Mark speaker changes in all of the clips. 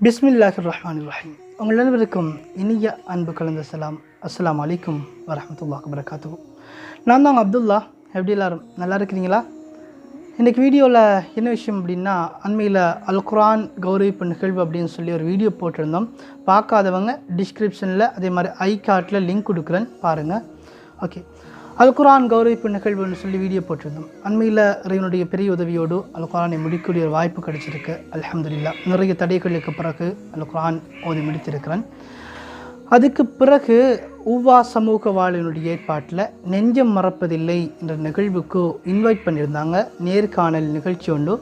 Speaker 1: பிஸ்மில்லாஹிர்ரஹ்மானிர்ரஹீம். உங்கள் அனைவருக்கும் இனிய அன்பு கலந்த சலாம். அஸ்ஸலாமு அலைக்கும் வரஹ்மத்துல்லாஹி வபரகாத்துஹு. நான் தான் அப்துல்லா. எப்படி எல்லாரும் நல்லா இருக்கிறீங்களா? இன்றைக்கி வீடியோவில் என்ன விஷயம் அப்படின்னா, அண்மையில் அல் குர்ஆன் கௌரவிப்பு நிகழ்வு அப்படின்னு சொல்லி ஒரு வீடியோ போட்டிருந்தோம். பார்க்காதவங்க டிஸ்கிரிப்ஷனில் அதே மாதிரி ஐகார்ட்டில் லிங்க் கொடுக்குறேன், பாருங்கள். ஓகே, அல் குர்ஆன் கௌரவிப்பு நிகழ்வுன்னு சொல்லி வீடியோ போட்டிருந்தோம். அண்மையில் இறைவனுடைய பெரிய உதவியோடு அல் குர்ஆனை முடிக்கக்கூடிய ஒரு வாய்ப்பு கிடைச்சிருக்கு. அல்ஹம்துலில்லாஹ். நிறைய தடைகளுக்கு பிறகு அல் குர்ஆன் ஓதி முடித்திருக்கிறேன். அதுக்கு பிறகு உவா சமூக வாழ்வினுடைய ஏற்பாட்டில் நெஞ்சம் மறப்பதில்லை என்ற நிகழ்வுக்கு இன்வைட் பண்ணியிருந்தாங்க. நேர்காணல் நிகழ்ச்சி ஒன்று.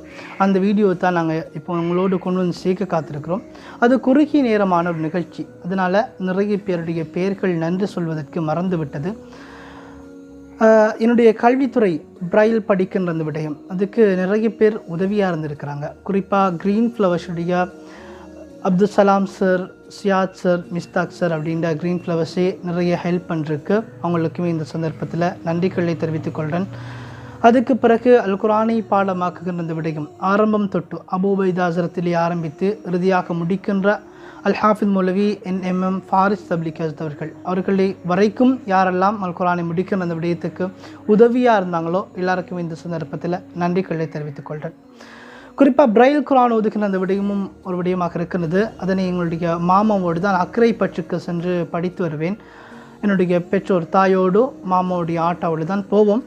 Speaker 1: அந்த வீடியோ தான் நாங்கள் இப்போ உங்களோடு கொண்டு வந்து சேர்க்க காத்திருக்கிறோம். அது குறுகிய நேரமான ஒரு நிகழ்ச்சி. அதனால் நிறைய பேருடைய பெயர்கள் நன்றி சொல்வதற்கு மறந்துவிட்டது. என்னுடைய கல்வித்துறை பிரைல் படிக்கின்ற அந்த விடயம், அதுக்கு நிறைய பேர் உதவியாக இருந்திருக்கிறாங்க. குறிப்பாக க்ரீன் ஃப்ளவர்ஸுடைய அப்துல் சலாம் சார், சியாத் சார், மிஸ்தாக் சார் அப்படின்ற க்ரீன் ஃப்ளவர்ஸே நிறைய ஹெல்ப் பண்ணிருக்கு. அவங்களுக்குமே இந்த சந்தர்ப்பத்தில் நன்றிகளை தெரிவித்துக் கொள்கிறேன். அதுக்கு பிறகு அல் குர்ஆனை பாடமாக்குகின்ற அந்த விடயம் ஆரம்பம் தொட்டு அபூபைதா ஹஸரத்திலே ஆரம்பித்து இறுதியாக முடிக்கின்ற அல் ஹாஃபிஸ் மௌலவி NMM ஃபாரிஸ் தப்லீக் அவர்களை வரைக்கும் யாரெல்லாம் அல் குர்ஆனை முடிக்கிற அந்த விடயத்துக்கு உதவியாக இருந்தாங்களோ எல்லாருக்கும் இந்த சந்தர்ப்பத்தில் நன்றிகளை தெரிவித்துக் கொள்கிறேன். குறிப்பாக பிரைல் குர்ஆன் ஒதுக்கின அந்த விடயமும் ஒரு விடயமாக இருக்கிறது. அதனை எங்களுடைய மாமாவோடு தான் அக்கறை பற்றுக்கு சென்று படித்து வருவேன். என்னுடைய பெற்றோர் தாயோடு மாமாவுடைய ஆட்டாவோடு தான் போவோம்.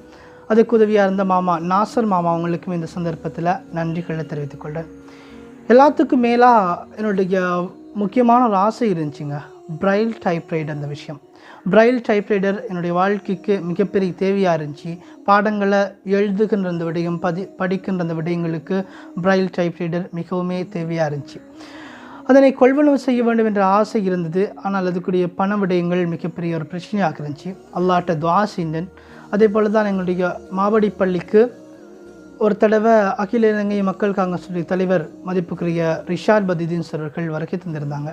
Speaker 1: அதுக்கு உதவியாக இருந்த மாமா நாசர் மாமா அவங்களுக்கும் இந்த சந்தர்ப்பத்தில் நன்றிகளை தெரிவித்துக் கொள்கிறேன். எல்லாத்துக்கும் மேலாக என்னுடைய முக்கியமான ஒரு ஆசை இருந்துச்சுங்க, பிரைல் டைப்ரைடர். அந்த விஷயம் பிரைல் டைப்ரைடர் என்னுடைய வாழ்க்கைக்கு மிகப்பெரிய தேவையாக இருந்துச்சு. பாடங்களை எழுதுகின்ற அந்த விடயம், படிக்கின்ற அந்த விடயங்களுக்கு பிரைல் டைப்ரைடர் மிகவுமே தேவையாக இருந்துச்சு. அதனை கொள்வனவு செய்ய வேண்டும் என்ற ஆசை இருந்தது. ஆனால் அதுக்குரிய பண விடயங்கள் மிகப்பெரிய ஒரு பிரச்சனையாக இருந்துச்சு. அல்லாட்ட துஆ செய்தேன். அதே போல் தான் எங்களுடைய மாவடி பள்ளிக்கு ஒரு தடவை அகில இலங்கை மக்கள் காங்கிரஸுடைய தலைவர் மதிப்புக்குரிய ரிஷாத் பதீதீன் சார் அவர்கள் வருகை தந்திருந்தாங்க.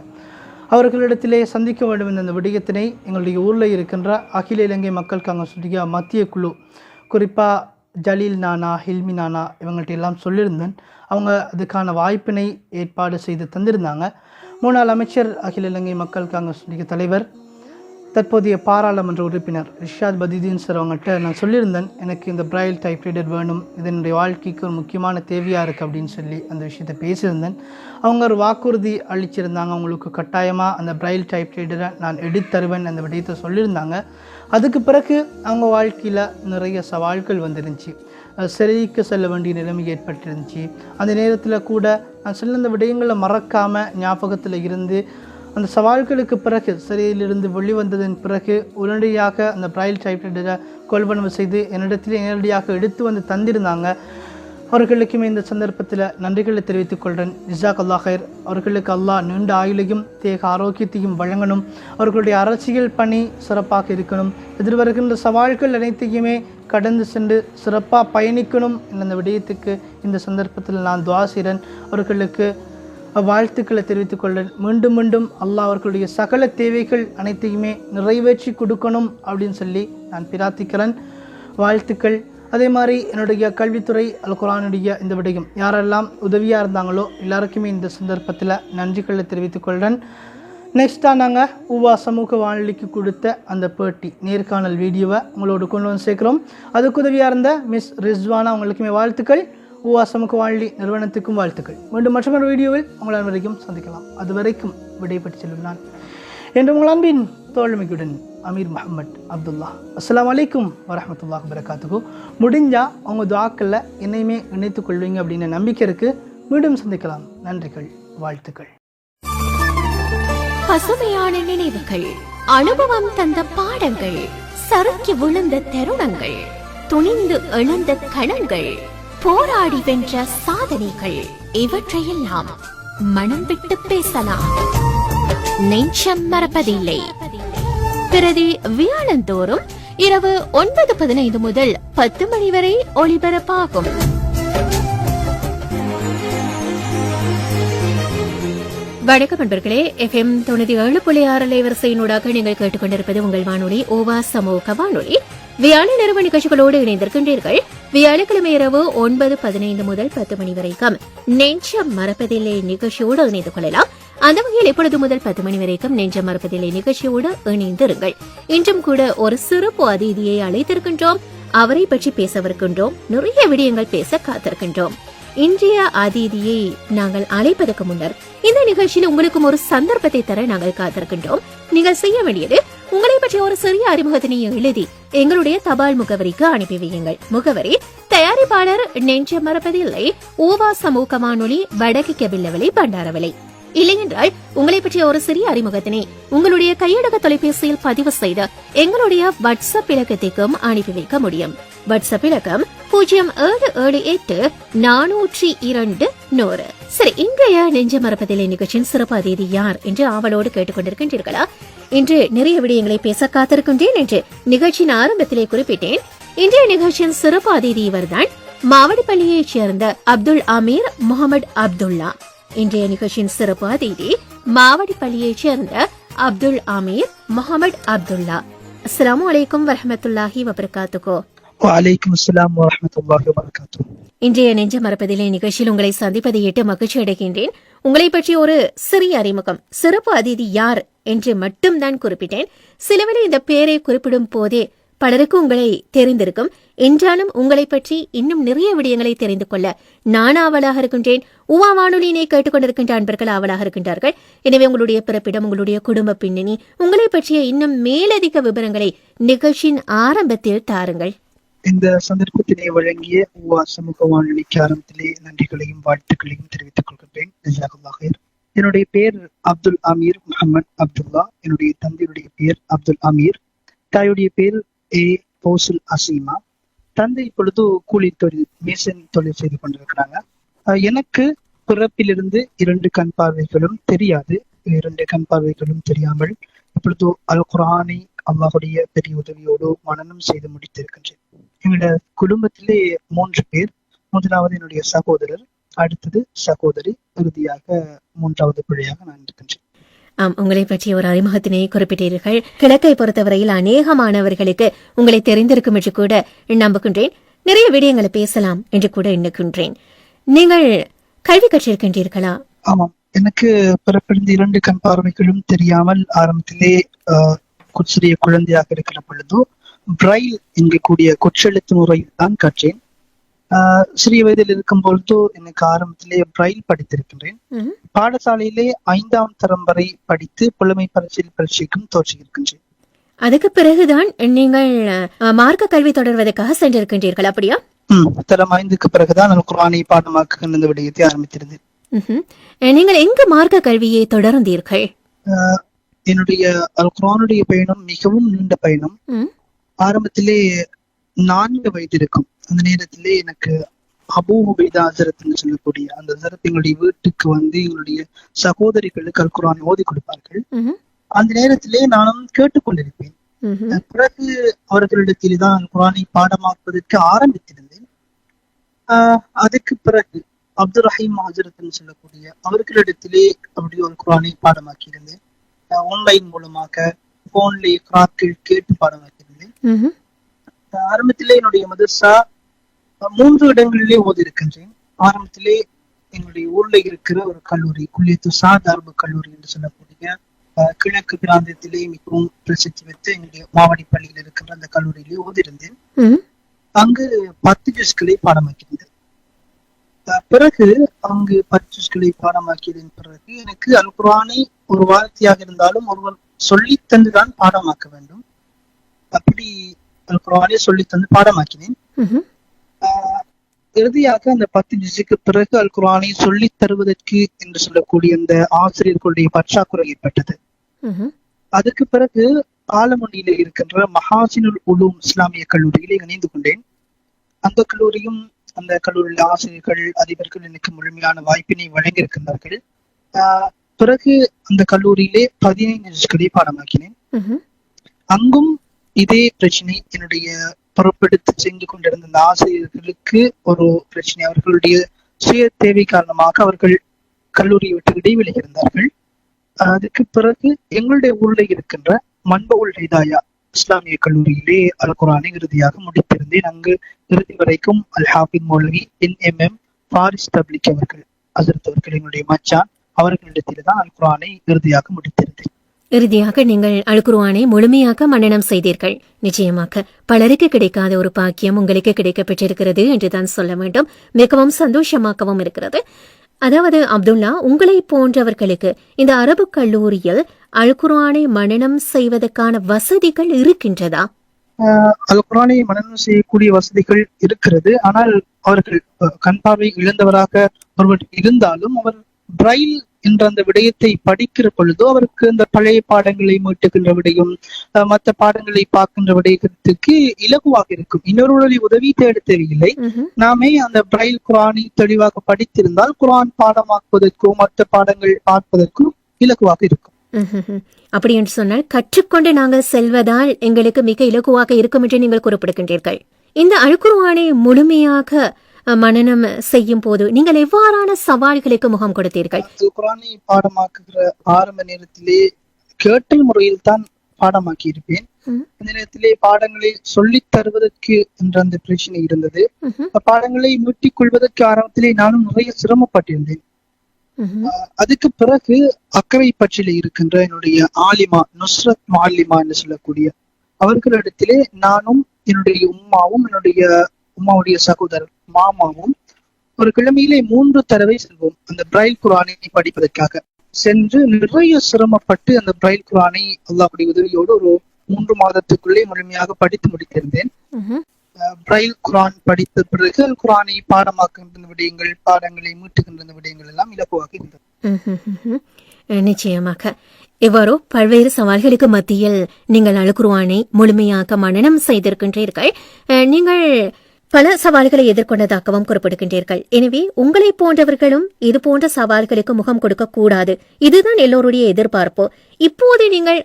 Speaker 1: அவர்களிடத்திலே சந்திக்க வேண்டும் என்ற அந்த விடயத்தினை எங்களுடைய ஊரில் இருக்கின்ற அகில இலங்கை மக்கள் காங்கிரஸுடைய மத்திய குழு, குறிப்பாக ஜலீல் நானா, ஹில்மி நானா இவங்கள்ட்ட எல்லாம் சொல்லியிருந்தேன். அவங்க அதுக்கான வாய்ப்பினை ஏற்பாடு செய்து தந்திருந்தாங்க. முன்னாள் அமைச்சர், அகில இலங்கை மக்கள் காங்கிரஸுடைய தலைவர், தற்போதைய பாராளுமன்ற உறுப்பினர் ரிஷாத் பதீதீன் சார் அவங்கள்ட்ட நான் சொல்லியிருந்தேன், எனக்கு இந்த பிரைல் டைப்ரைடர் வேணும், இது என்னுடைய வாழ்க்கைக்கு ஒரு முக்கியமான தேவையாக இருக்குது அப்படின்னு சொல்லி அந்த விஷயத்தை பேசியிருந்தேன். அவங்க ஒரு வாக்குறுதி அளிச்சிருந்தாங்க, அவங்களுக்கு கட்டாயமாக அந்த பிரைல் டைப்ரைடரை நான் எடுத்தருவேன் அந்த விடயத்தை சொல்லியிருந்தாங்க. அதுக்கு பிறகு அவங்க வாழ்க்கையில் நிறைய சவால்கள் வந்துருந்துச்சு. சிறைக்கு செல்ல வேண்டிய நிலைமை ஏற்பட்டிருந்துச்சு. அந்த நேரத்தில் கூட நான் சொல்ல அந்த விடயங்களை மறக்காமல் ஞாபகத்தில் இருந்து அந்த சவால்களுக்கு பிறகு சிறையிலிருந்து வெளிவந்ததன் பிறகு உடனடியாக அந்த பிரைல் டைப்ரைடரை கொள்வனவு செய்து என்னிடத்திலே நேரடியாக எடுத்து வந்து தந்திருந்தாங்க. அவர்களுக்குமே இந்த சந்தர்ப்பத்தில் நன்றிகளை தெரிவித்துக் கொள்கிறேன். ஜஸாக் அல்லாஹ் ஹைர். அவர்களுக்கு அல்லாஹ் நீண்ட ஆயுளையும் தேக ஆரோக்கியத்தையும் வழங்கணும். அவர்களுடைய அரசியல் பணி சிறப்பாக இருக்கணும். எதிர்வருகின்ற சவால்கள் அனைத்தையுமே கடந்து சென்று சிறப்பாக பயணிக்கணும் என்ற விடயத்துக்கு இந்த சந்தர்ப்பத்தில் நான் துஆ செய்கிறேன். அவர்களுக்கு வாழ்த்துக்களை தெரிவித்துக் கொள்கிறேன். மீண்டும் மீண்டும் அல்லாஹ் அவர்களுடைய சகல தேவைகள் அனைத்தையுமே நிறைவேற்றி கொடுக்கணும் அப்படின்னு சொல்லி நான் பிரார்த்திக்கிறேன். வாழ்த்துக்கள். அதே மாதிரி என்னுடைய கல்வித்துறை அல் குர்ஆனுடைய இந்த விடயம் யாரெல்லாம் உதவியாக இருந்தாங்களோ எல்லாருக்குமே இந்த சந்தர்ப்பத்தில் நன்றிகளை தெரிவித்துக் கொள்கிறேன். நெக்ஸ்ட்டாக நாங்கள் உவா சமூக வானொலிக்கு கொடுத்த அந்த பேட்டி நேர்காணல் வீடியோவை உங்களோடு கொண்டு வந்து சேர்க்குறோம். அதுக்கு உதவியாக இருந்த மிஸ் ரிஸ்வானா அவங்களுக்குமே வாழ்த்துக்கள். உவா சமூக வானொலி நிறுவனத்துக்கும் வாழ்த்துக்கள். மீண்டும் மற்றொரு வீடியோவில் உங்கள் அனைவரையும் சந்திக்கலாம். அதுவரைக்கும் விடைபெற்று செல்லும் நான் என்று உங்கள் அன்பின் தோழமைக்குடன் அமீர் முஹம்மத் அப்துல்லா. அஸ்ஸலாமு அலைக்கும் வரஹ்மத்துல்லாஹி வபரகாத்துஹு. முடிஞ்சால் அவங்க துஆக்களில் என்னையுமே இணைத்துக் கொள்வீங்க அப்படின்னு நம்பிக்கை இருக்குது. மீண்டும் சந்திக்கலாம். நன்றிகள், வாழ்த்துக்கள்.
Speaker 2: பசுமையான நினைவுகள், அனுபவம் தந்த பாடங்கள், சறுக்கி விழுந்த தருணங்கள், துணிந்து எழுந்த கணங்கள், போராடி வென்ற சாதனைகள், இவற்றையெல்லாம் மனம் விட்டு பேசலாம். நெஞ்சம் மறப்பதில்லை. பிரதி வியாழந்தோறும் இரவு 9:15 முதல் 10 மணி வரை ஒளிபரப்பாகும். வணக்கம் நண்பர்களே. FM 97.6 அலைவரிசையினூடாக நீங்கள் கேட்டுக்கொண்டிருப்பது உங்கள் வானொலி ஓவா சமூக வானொலி. வியாழன் இரவு நிகழ்ச்சிகளோடு இணைந்திருக்கின்றீர்கள். வியாழக்கிழமை இரவு 9:15 முதல் 10 மணி வரைக்கும் நெஞ்சம் மறப்பதில்லை நிகழ்ச்சியோடு இணைந்து கொள்ளலாம். அந்த வகையில் இப்பொழுது முதல் 10 மணி வரைக்கும் நெஞ்சம் மறப்பதில்லை நிகழ்ச்சியோடு இணைந்திருங்கள். இன்றும் கூட ஒரு சிறப்பு அதிதியை அழைத்திருக்கின்றோம். அவரை பற்றி பேசவிருக்கின்றோம். நிறைய விடயங்கள் பேச காத்திருக்கின்றோம். இன்றைய அதிதியை நாங்கள் அழைப்பதற்கு முன்னர் இந்த நிகழ்ச்சியில் உங்களுக்கும் ஒரு சந்தர்ப்பத்தை தர நாங்கள் காத்திருக்கின்றோம். நீங்கள் செய்ய வேண்டியது, உங்களை பற்றிய ஒரு சிறிய அறிமுகத்தினை எழுதி எங்களுடைய தபால் முகவரிக்கு அனுப்பி வையுங்கள். முகவரி தயாரிப்பாளர் நெஞ்சம் மறப்பதில்லை, ஓவா சமூக வானொலி, வடக்கு கெபில்லவலை, பண்டாரவலை. இல்லையென்றால் உங்களை பற்றிய ஒரு சிறிய அறிமுகத்தினை உங்களுடைய கையடக்க தொலைபேசியில் பதிவு செய்து எங்களுடைய வாட்ஸ்அப் இலக்கத்திற்கும் அனுப்பி வைக்க முடியும். வாட்ஸ்அப் இலக்கம் 0778-402-100. சரி, இன்றைய நெஞ்ச மறப்பதில்லை நிகழ்ச்சியின் சிறப்பு அதிதி யார் என்று ஆவலோடு கேட்டுக்கொண்டிருக்கின்றீர்களா? இன்று நிறைய விடயங்களை பேச காத்திருக்கின்றேன் என்று நிகழ்ச்சியின் ஆரம்பத்திலே குறிப்பிட்டேன். இன்றைய நிகழ்ச்சியின் சிறப்பு அதிதி இவர்தான், மாவடிப்பள்ளியைச் சேர்ந்த அப்துல் அமீர் முகமது அப்துல்லா. இன்றைய நிகழ்ச்சியின் சிறப்பு அதிதி மாவடிப்பள்ளியைச் சேர்ந்த அப்துல் அமீர் முகமது அப்துல்லா. அஸ்ஸலாமு அலைக்கும் வரஹ்மத்துல்லாஹி வபரகாத்துஹு.
Speaker 1: வலைக்கும் அஸ்ஸலாம் வரஹ்மத்துல்லாஹி வபரகாத்துஹு.
Speaker 2: இன்றைய நெஞ்ச மறப்பதிலே நிகழ்ச்சியில் உங்களை சந்திப்பதை ஏற்று மகிழ்ச்சி அடைகின்றேன். உங்களை பற்றி ஒரு சிறிய அறிமுகம், சிறப்பு அதிதி யார் என்று மட்டும்தான் குறிப்பிட்டேன். சிலவேளை இந்த பெயரை குறிப்பிடும் போதே பலருக்கு உங்களை தெரிந்திருக்கும். என்றாலும் உங்களை பற்றி இன்னும் நிறைய விடயங்களை தெரிந்து கொள்ள நான் ஆவலாக இருக்கின்றேன். உவா வானொலியினை கேட்டுக்கொண்டிருக்கின்ற அன்பர்கள் ஆவலாக இருக்கின்றார்கள். எனவே உங்களுடைய பிறப்பிடம், உங்களுடைய குடும்ப பின்னணி, உங்களை பற்றிய இன்னும் மேலதிக விவரங்களை நிகழ்ச்சியின் ஆரம்பத்தில் தாருங்கள்.
Speaker 1: இந்த சந்தர்ப்பத்தினை வழங்கிய உவா சமூக வானொலிக்கு ஆரம்பத்திலே நன்றிகளையும் வாழ்த்துக்களையும் தெரிவித்துக் கொள்கின்றேன். என்னுடைய பெயர் அப்துல் அமீர் முகமது அப்துல்லா. என்னுடைய தந்தையுடைய பெயர் அப்துல் அமீர். தாயுடைய பெயர் ஏ போசுல் அசீமா. தந்தை இப்பொழுது கூலி தொழில், மேசன் தொழில் செய்து கொண்டிருக்கிறாங்க. எனக்கு பிறப்பிலிருந்து 2 கண் பார்வைகளும் தெரியாது. 2 கண் பார்வைகளும் தெரியாமல் இப்பொழுது அல் குர்ஆனை அல்லாஹுடைய பெரிய உதவியோடு மனனம் செய்து முடித்திருக்கின்றேன். எங்களோட குடும்பத்திலே 3 பேர். முதலாவது என்னுடைய சகோதரர், அடுத்தது சகோதரி, இறுதியாக 3வது பிள்ளையாக நான் இருக்கின்றேன்.
Speaker 2: உங்களை பற்றிய ஒரு அறிமுகத்தினை குறிப்பிட்டீர்கள். கிழக்கை பொறுத்தவரையில் அநேகமானவர்களுக்கு உங்களை தெரிந்திருக்கும் என்று கூட நம்புகின்றேன். நிறைய விடயங்களை பேசலாம் என்று கூட எண்ணுகின்றேன். நீங்கள் கல்வி கற்றிருக்கின்றீர்களா?
Speaker 1: ஆமாம், எனக்கு பிறப்பிலிருந்து 2 கண் பார்வைகளும் தெரியாமல் ஆரம்பத்திலே சிறிய குழந்தையாக இருக்கிற பொழுது பிரைல் என்கூடிய கொற்றெழுத்து முறையில் தான் கற்றேன். சிறிய வயதில் இருக்கும் பொழுது எனக்கு ஆரம்பத்திலே பிரைல் படித்திருக்கின்றேன். பாடசாலையிலே 5ஆம் தரம் வரை படித்து புலமை பரீட்சைக்கும் தோற்றியிருக்கின்றேன்.
Speaker 2: அதுக்கு பிறகுதான் நீங்கள் மார்க்க கல்வி தொடர்வதற்காக சென்றிருக்கின்றீர்கள், அப்படியா?
Speaker 1: தரம் 5க்கு பிறகுதான் நான் குர்ஆனை பாடமாக்குகின்ற இந்த விடயத்தை ஆரம்பித்திருந்தேன்.
Speaker 2: நீங்கள் எங்கு மார்க்க கல்வியை தொடர்ந்தீர்கள்?
Speaker 1: என்னுடைய அல் குர்ஆனுடைய பயணம் மிகவும் நீண்ட பயணம். ஆரம்பத்திலே 4 வயது இருக்கும். அந்த நேரத்திலே எனக்கு அபூ உபைதா ஹஸரத்னு சொல்லக்கூடிய அந்த ஹஸரத் எங்களுடைய வீட்டுக்கு வந்து எங்களுடைய சகோதரிகளுக்கு அல் குர்ஆனை ஓதி கொடுப்பார்கள். அந்த நேரத்திலே நானும் கேட்டுக்கொண்டிருப்பேன். பிறகு அவர்களிடத்திலே தான் அல் குர்ஆனை பாடமாக்குவதற்கு ஆரம்பித்திருந்தேன். அதுக்கு பிறகு அப்துல் ரஹீம் ஹஸரத்னு சொல்லக்கூடிய அவர்களிடத்திலே அப்படியே அல் குர்ஆனை பாடமாக்கி இருந்தேன். ஆன்லைன் மூலமாக போன்ல கிராக்கில் கேட்டு பாடமாக்கியிருந்தேன். ஆரம்பத்திலே என்னுடைய மதர்சா 3 இடங்களிலே ஓதி இருக்கின்றேன். ஆரம்பத்திலே எங்களுடைய ஊர்ல இருக்கிற ஒரு கல்லூரி, குல்லியத்து சாதார்பு கல்லூரி என்று சொல்லக்கூடிய கிழக்கு பிராந்தியத்திலே மிகவும் பிரசித்தி பெற்ற எங்களுடைய மாவடிப்பள்ளியில் இருக்கின்ற அந்த கல்லூரியிலே ஓதி இருந்தேன். அங்கு 10 ஜுஸ்களை பாடமாக்கியிருந்தேன். பிறகு அங்கு 10 ஜுஸ்களை பாடமாக்கியதன் பிறகு எனக்கு அல் குர்ஆனை ஒரு வார்த்தையாக இருந்தாலும் ஒருவர் சொல்லி தந்துதான் பாடமாக்க வேண்டும். அப்படி அல் குர்ஆனை சொல்லி தந்து பாடமாக்கினேன். இறுதியாக அந்த 10 ஜுஸுக்கு பிறகு அல் குர்ஆனை சொல்லி தருவதற்கு என்று சொல்லக்கூடிய அந்த ஆசிரியர்களுடைய பற்றாக்குறை ஏற்பட்டது. அதுக்கு பிறகு ஆலமுனியில இருக்கின்ற மஹாசினுல் உலூம் இஸ்லாமிய கல்லூரியிலே இணைந்து கொண்டேன். அந்த கல்லூரியும், அந்த கல்லூரியில் ஆசிரியர்கள், அதிபர்கள் எனக்கு முழுமையான வாய்ப்பினை வழங்கியிருக்கின்றார்கள். பிறகு அந்த கல்லூரியிலே 15 ஜுஸ்களை பாடமாக்கினேன். அங்கும் இதே பிரச்சனை, என்னுடைய பொறுப்பெடுத்து சென்று கொண்டிருந்த அந்த ஆசிரியர்களுக்கு ஒரு பிரச்சனை. அவர்களுடைய சுய தேவை காரணமாக அவர்கள் கல்லூரியை விட்டு இடைவெளி இருந்தார்கள். அதுக்கு பிறகு எங்களுடைய ஊரில் இருக்கின்ற மன்பவுல் ஹிதாயா இஸ்லாமிய கல்லூரியிலே அல் குர்ஆனை இறுதியாக முடித்திருந்தேன். அங்கு இறுதி வரைக்கும் அல் ஹாஃபிஸ் மௌலவி NMM ஃபாரிஸ் தப்லிக் அவர்கள், ஹஸரத் அவர்கள், எங்களுடைய மச்சான், அவர்களிடத்தில் தான் அல் குர்ஆனை இறுதியாக முடித்திருந்தேன்.
Speaker 2: இறுதியாக நீங்கள் அல் குர்ஆனை முழுமையாக மனனம் செய்தீர்கள். நிச்சயமாக பலருக்கு கிடைக்காத ஒரு பாக்கியம் உங்களுக்கு கிடைக்க பெற்றிருக்கிறது என்றுதான் சொல்ல வேண்டும். மிகவும் சந்தோஷமாகவும் இருக்கிறது. அதாவது அப்துல்லா, உங்களை போன்றவர்களுக்கு இந்த அரபு கல்லூரியில் அல் குர்ஆனை மனனம் செய்வதற்கான வசதிகள் இருக்கின்றதா?
Speaker 1: அல் குர்ஆனை மனனம் செய்யக்கூடிய வசதிகள் இருக்கிறது. ஆனால் அவர்கள் கண் பார்வை இழந்தவராக ஒருவர் இருந்தாலும் அவர் பிரைல் என்ற அந்த விடயத்தை படிக்கிற பொழுதோ அவருக்கு இந்த பழைய பாடங்களை மீட்டுகின்ற விடயம், மற்ற பாடங்களை பார்க்கின்ற விடயத்துக்கு இலகுவாக இருக்கும். இன்னொருடைய உதவி தேட தேவையில்லை. நாமே அந்த பிரைல் குர்ஆனை தெளிவாக படித்திருந்தால் குர்ஆன் பாடமாக்குவதற்கோ மற்ற பாடங்கள் பார்ப்பதற்கும் இலகுவாக இருக்கும்.
Speaker 2: அப்படி என்று சொன்னால் கற்றுக்கொண்டு நாங்கள் செல்வதால் எங்களுக்கு மிக இலகுவாக இருக்கும் என்று நீங்கள் குறிப்பிடுகின்றீர்கள். இந்த அல் குர்ஆனை முழுமையாக மனனம் செய்யும் போது நீங்கள் எவ்வாறான சவால்களுக்கு முகம் கொடுத்தீர்கள்?
Speaker 1: குர்ஆனை பாடமாக்குகிற ஆரம்ப நேரத்திலே கேட்டல் முறையில் தான் பாடமாக்கி இருப்பேன். அந்த நேரத்திலே பாடங்களை சொல்லித் தருவதற்கு என்ற அந்த பிரச்சனை இருந்தது. பாடங்களை மீட்டிக் கொள்வதற்கு ஆரம்பத்திலே நானும் நிறைய சிரமப்பட்டிருந்தேன். அதுக்கு பிறகு அக்கறை பற்றில இருக்கின்ற என்னுடைய ஆலிமா நுஸ்ரத் மாலிமா என்று சொல்லக்கூடிய அவர்களிடத்திலே நானும் என்னுடைய உம்மாவும் என்னுடைய உம்மாவுடைய சகோதரர் மாமாவும் ஒரு கிழமையிலே 3 தடவை செல்வோம் அந்த பிரைல் குர்ஆனை படிப்பதற்காக. சென்று நிறைய சிரமப்பட்டு அந்த பிரைல் குர்ஆனை அல்லாஹ்வுடைய உதவியோடு ஒரு 3 மாதத்துக்குள்ளே முழுமையாக படித்து முடித்திருந்தேன். பிரைல் குர்ஆன் படித்த பிறகு குர்ஆனை பாடமாக்குகின்ற விடயங்கள், பாடங்களை மீட்டுகின்ற விடயங்கள் எல்லாம் இலகுவாக இருந்தது.
Speaker 2: நிச்சயமாக எவ்வாறோ பல்வேறு சவால்களுக்கு மத்தியில் நீங்கள் அல் குர்ஆனை முழுமையாக மனனம் செய்திருக்கின்றீர்கள். நீங்கள் பல சவால்களை எதிர்கொண்டதாகவும் குறிப்பிடுகின்றீர்கள். எனவே உங்களை போன்றவர்களும் இது போன்ற சவால்களுக்கு முகம் கொடுக்க கூடாது. இதுதான் எல்லோருடைய எதிர்பார்ப்பு. இப்போது நீங்கள்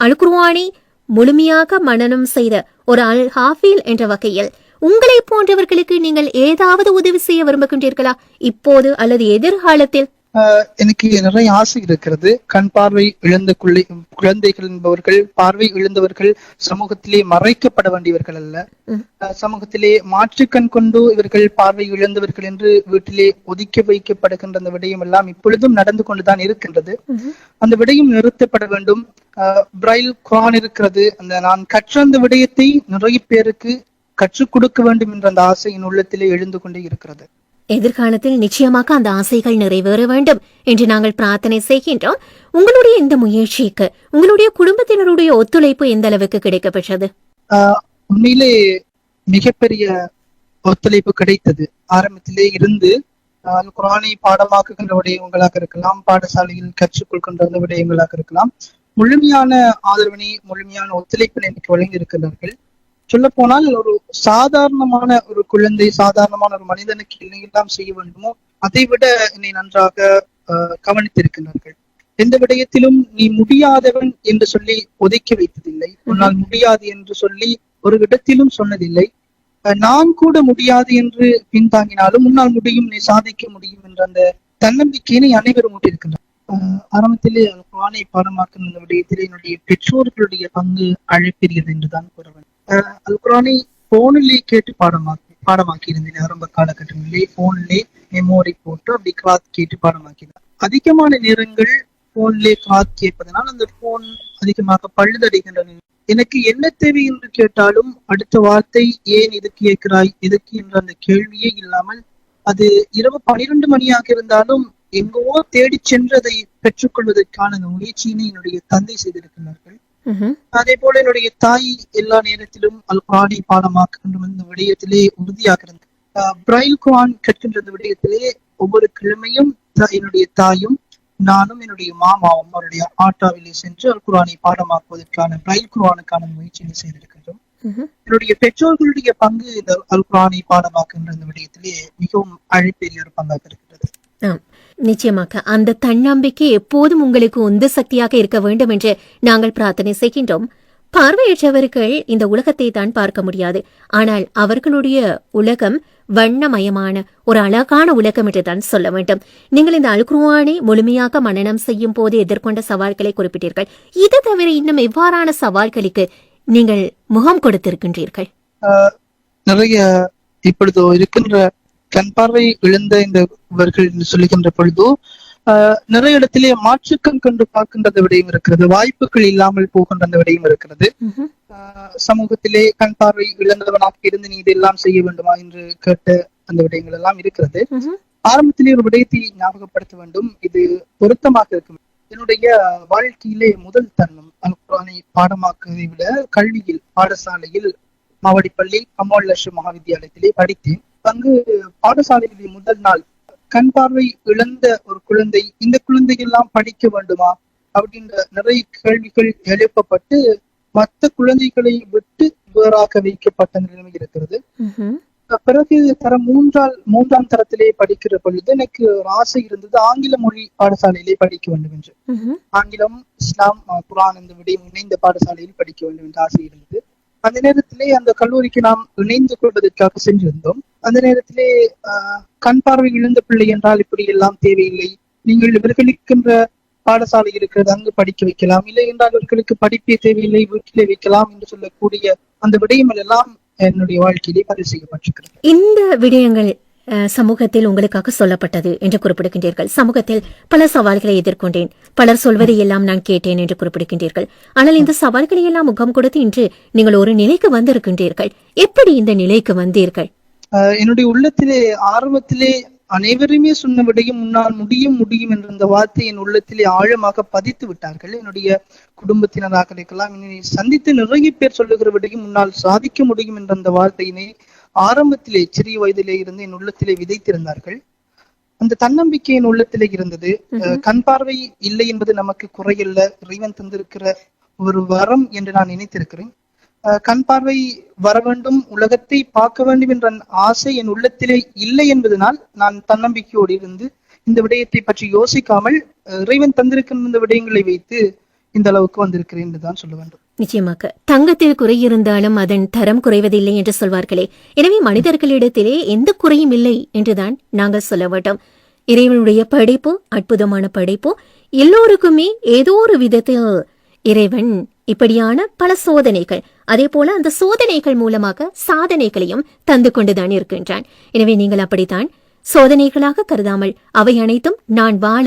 Speaker 2: அல் குர்ஆனை முழுமையாக மனனம் செய்த ஒரு அல் ஹாஃபில் என்ற வகையில் உங்களை போன்றவர்களுக்கு நீங்கள் ஏதாவது உதவி செய்ய விரும்புகின்றீர்களா இப்போது அல்லது எதிர்காலத்தில்?
Speaker 1: எனக்கு நிறைய ஆசை இருக்கிறது. கண் பார்வை இழந்த குழந்தைகள் என்பவர்கள், பார்வை இழந்தவர்கள் சமூகத்திலே மறைக்கப்பட வேண்டியவர்கள் அல்ல. சமூகத்திலே மாற்றுக்கண் கொண்டு இவர்கள் பார்வை இழந்தவர்கள் என்று வீட்டிலே ஒதுக்கி வைக்கப்படுகின்ற அந்த விடயம் எல்லாம் இப்பொழுதும் நடந்து கொண்டுதான் இருக்கின்றது. அந்த விடயம் நிறுத்தப்பட வேண்டும். பிரைல் குர்ஆன் இருக்கிறது. அந்த நான் கற்ற அந்த விடயத்தை நிறைய பேருக்கு கற்றுக் கொடுக்க வேண்டும் என்ற அந்த ஆசை என் உள்ளத்திலே எழுந்து கொண்டே இருக்கிறது.
Speaker 2: எதிர்காலத்தில் நிச்சயமாக அந்த ஆசைகள் நிறைவேற வேண்டும் என்று நாங்கள் பிரார்த்தனை செய்கின்றோம். உங்களுடைய இந்த முயற்சிக்கு உங்களுடைய குடும்பத்தினருடைய ஒத்துழைப்பு எந்த அளவுக்கு கிடைக்கப்பெற்றது?
Speaker 1: உண்மையிலே மிகப்பெரிய ஒத்துழைப்பு கிடைத்தது. ஆரம்பத்திலே இருந்து குர்ஆனை பாடமாக்குகின்ற விடயங்களாக இருக்கலாம், பாடசாலையில் கற்றுக்கொள்கின்ற விடயங்களாக இருக்கலாம், முழுமையான ஆதரவினை, முழுமையான ஒத்துழைப்பினை எனக்கு வழங்கி இருக்கிறார்கள். சொல்ல போனால் ஒரு சாதாரணமான ஒரு குழந்தை, சாதாரணமான ஒரு மனிதனுக்கு என்னெல்லாம் செய்ய வேண்டுமோ அதை விட என்னை நன்றாக கவனித்திருக்கிறார்கள். எந்த விடயத்திலும் நீ முடியாதவன் என்று சொல்லி ஒதுக்கி வைத்ததில்லை. உன்னால் முடியாது என்று சொல்லி ஒரு இடத்திலும் சொன்னதில்லை. நான் கூட முடியாது என்று பின்தாங்கினாலும் உன்னால் முடியும், நீ சாதிக்க முடியும் என்ற அந்த தன்னம்பிக்கையினை அனைவரும் ஊட்டியிருக்கின்றனர். ஆரம்பத்திலே குர்ஆனை பாடமாக்கும் விடயத்திலே என்னுடைய பெற்றோர்களுடைய பங்கு அழைப்பெரியது என்றுதான் கூற வேண்டும். அல் குர்ஆனை போனிலே கேட்டு பாடமாக்கி இருந்தேன். ஆரம்ப காலகட்டங்களிலே போனிலே மெமோரி போட்டு அப்படி கிராத் கேட்டு பாடமாக்கினார். அதிகமான நேரங்கள் போனிலே கிராத் கேட்பதனால் அந்த போன் அதிகமாக பழுதடைகின்றன. எனக்கு என்ன தேவை என்று கேட்டாலும் அடுத்த வார்த்தை ஏன் இது கேட்கிறாய், எதுக்கு என்ற அந்த கேள்வியே இல்லாமல் அது இரவு 12 மணியாக இருந்தாலும் எங்கோ தேடி சென்று அதை பெற்றுக்கொள்வதற்கான அந்த முயற்சியினை என்னுடைய தந்தை செய்திருக்கிறார்கள். அதே போல என்னுடைய தாய் எல்லா நேரத்திலும் அல் குர்ஆனை பாடமாக்குகின்ற இந்த விடயத்திலே உறுதியாக இருந்தது. பிரைல் குர்ஆன் கற்கின்ற விடயத்திலே ஒவ்வொரு கிழமையும் என்னுடைய தாயும் நானும் என்னுடைய மாமாவும் அவருடைய ஆட்டாவிலே சென்று அல் குர்ஆனை பாடமாக்குவதற்கான பிரைல் குர்ஆனுக்கான முயற்சியை செய்திருக்கின்றோம். என்னுடைய பெற்றோர்களுடைய பங்கு இந்த அல் குர்ஆனை பாடமாக்குகின்ற இந்த விடயத்திலே மிகவும் அழைப்பெரிய ஒரு பங்காக இருக்கிறது.
Speaker 2: நிச்சயமாக அந்த தன்னம்பிக்கை எப்போதும் உங்களுக்கு உந்து சக்தியாக இருக்க வேண்டும் என்று நாங்கள் பிரார்த்தனை செய்கின்றோம். பார்வையற்றவர்கள் இந்த உலகத்தை தான் பார்க்க முடியாது. ஆனால் அவர்களுடைய உலகம் வண்ணமயமான ஒரு அழகான உலகம் என்றுதான் சொல்ல வேண்டும். நீங்கள் இந்த அல் குர்ஆனை முழுமையாக மனனம் செய்யும் போது எதிர்கொண்ட சவால்களை குறிப்பிட்டீர்கள். இது தவிர இன்னும் எவ்வாறான சவால்களுக்கு நீங்கள் முகம் கொடுத்திருக்கின்றீர்கள்?
Speaker 1: நிறைய இப்பொழுது இருக்கின்ற கண் பார்வை இழந்த இவர்கள் சொல்லுகின்ற பொழுதோ நிறைய இடத்திலே மாற்றுக்கம் கண்டு பார்க்கின்ற விடையும் இருக்கிறது, வாய்ப்புகள் இல்லாமல் போகின்ற விடையும் இருக்கிறது. சமூகத்திலே கண் பார்வை இழந்தவனாக இருந்து நீ இதெல்லாம் செய்ய வேண்டுமா என்று கேட்ட அந்த விடயங்கள் எல்லாம் இருக்கிறது. ஆரம்பத்திலே ஒரு விடயத்தை ஞாபகப்படுத்த வேண்டும், இது பொருத்தமாக இருக்கும். என்னுடைய வாழ்க்கையிலே முதல் தருணம் அல்குர்ஆனை பாடமாக்குவதை விட கல்வியில் பாடசாலையில் மாவடிப்பள்ளி கமால் லஷ்ரு மகாவித்யாலயத்திலே படித்தேன். அங்கு பாடசாலையிலே முதல் நாள் கண் பார்வை இழந்த ஒரு குழந்தை, இந்த குழந்தையெல்லாம் படிக்க வேண்டுமா அப்படின்ற நிறைய கேள்விகள் எழுப்பப்பட்டு மற்ற குழந்தைகளை விட்டு வேறாக வைக்கப்பட்ட நிலைமை இருக்கிறது. பிறகு தரம் மூன்றாம் தரத்திலே படிக்கிற பொழுது எனக்கு ஒரு ஆசை இருந்தது, ஆங்கில மொழி பாடசாலையிலே படிக்க வேண்டும் என்று. ஆங்கிலம், இஸ்லாம், குர்ஆன் இந்த விடயம் இணைந்த பாடசாலையில் படிக்க வேண்டும் என்று ஆசை இருந்தது. அந்த நேரத்திலே அந்த கல்லூரிக்கு நாம் இணைந்து கொள்வதற்காக சென்றிருந்தோம். அந்த நேரத்திலே கண் பார்வை இழந்த பிள்ளை என்றால் இப்படி எல்லாம் தேவையில்லை, நீங்கள் இவர்களுக்கின்ற பாடசாலை இருக்கிறது அங்கு படிக்க வைக்கலாம், இல்லை என்றால் இவர்களுக்கு படிப்பே தேவையில்லை வீட்டிலே வைக்கலாம் என்று சொல்லக்கூடிய அந்த விடயங்கள் எல்லாம் என்னுடைய வாழ்க்கையிலே பதிவு செய்யப்பட்டிருக்கிறது.
Speaker 2: இந்த விடயங்கள் சமூகத்தில் உங்களுக்காக சொல்லப்பட்டது என்று குறிப்பிடுகின்றீர்கள். சமூகத்தில் பல சவால்களை எதிர்கொண்டேன், பலர் சொல்வதை எல்லாம் நான் கேட்டேன் என்று குறிப்பிடுகின்றீர்கள். ஆனால் இந்த சவால்களை எல்லாம் முகம் கொடுத்து இன்று நீங்கள் ஒரு நிலைக்கு வந்திருக்கின்றீர்கள். எப்படி இந்த நிலைக்கு வந்தீர்கள்?
Speaker 1: என்னுடைய உள்ளத்திலே ஆர்வத்திலே அனைவருமே சொன்ன விடையும் முன்னால் முடியும் முடியும் என்ற அந்த வார்த்தை என் உள்ளத்திலே ஆழமாக பதித்து விட்டார்கள். என்னுடைய குடும்பத்தினராக இருக்கலாம், சந்தித்து நிறைய பேர் சொல்லுகிற விடையும் முன்னால் சாதிக்க முடியும் என்ற அந்த வார்த்தையினை ஆரம்பத்திலே சிறிய வயதிலே இருந்து என் உள்ளத்திலே விதைத்திருந்தார்கள். அந்த தன்னம்பிக்கை என் உள்ளத்திலே இருந்தது. கண் பார்வை இல்லை என்பது நமக்கு குறையல்ல, இறைவன் தந்திருக்கிற ஒரு வரம் என்று நான் நினைத்திருக்கிறேன். கண் பார்வை வர வேண்டும், உலகத்தை பார்க்க வேண்டும் என்ற ஆசை என் உள்ளத்திலே இல்லை என்பதனால் நான் தன்னம்பிக்கையோடு இருந்து இந்த விடயத்தை பற்றி யோசிக்காமல் இறைவன் தந்திருக்கின்ற இந்த விடயங்களை வைத்து இந்த அளவுக்கு வந்திருக்கிறேன் என்றுதான் சொல்ல வேண்டும்.
Speaker 2: நிச்சயமாக தங்கத்தில் குறை இருந்தாலும் அதன் தரம் குறைவதில்லை என்று சொல்வார்களே, எனவே மனிதர்களிடத்திலே எந்த குறையும் இல்லை என்றுதான் நாங்கள் சொல்ல வேண்டும். இறைவனுடைய படைப்பு அற்புதமான படைப்பு, எல்லோருக்குமே ஏதோ ஒரு விதத்தில் இறைவன் இப்படியான பல சோதனைகள், அதே போல அந்த சோதனைகள் மூலமாக சாதனைகளையும் தந்து கொண்டுதான் இருக்கின்றான். எனவே நீங்கள் அப்படித்தான் சோதனைகளாக கருதாமல் அவை அனைத்தும் நான் வாழ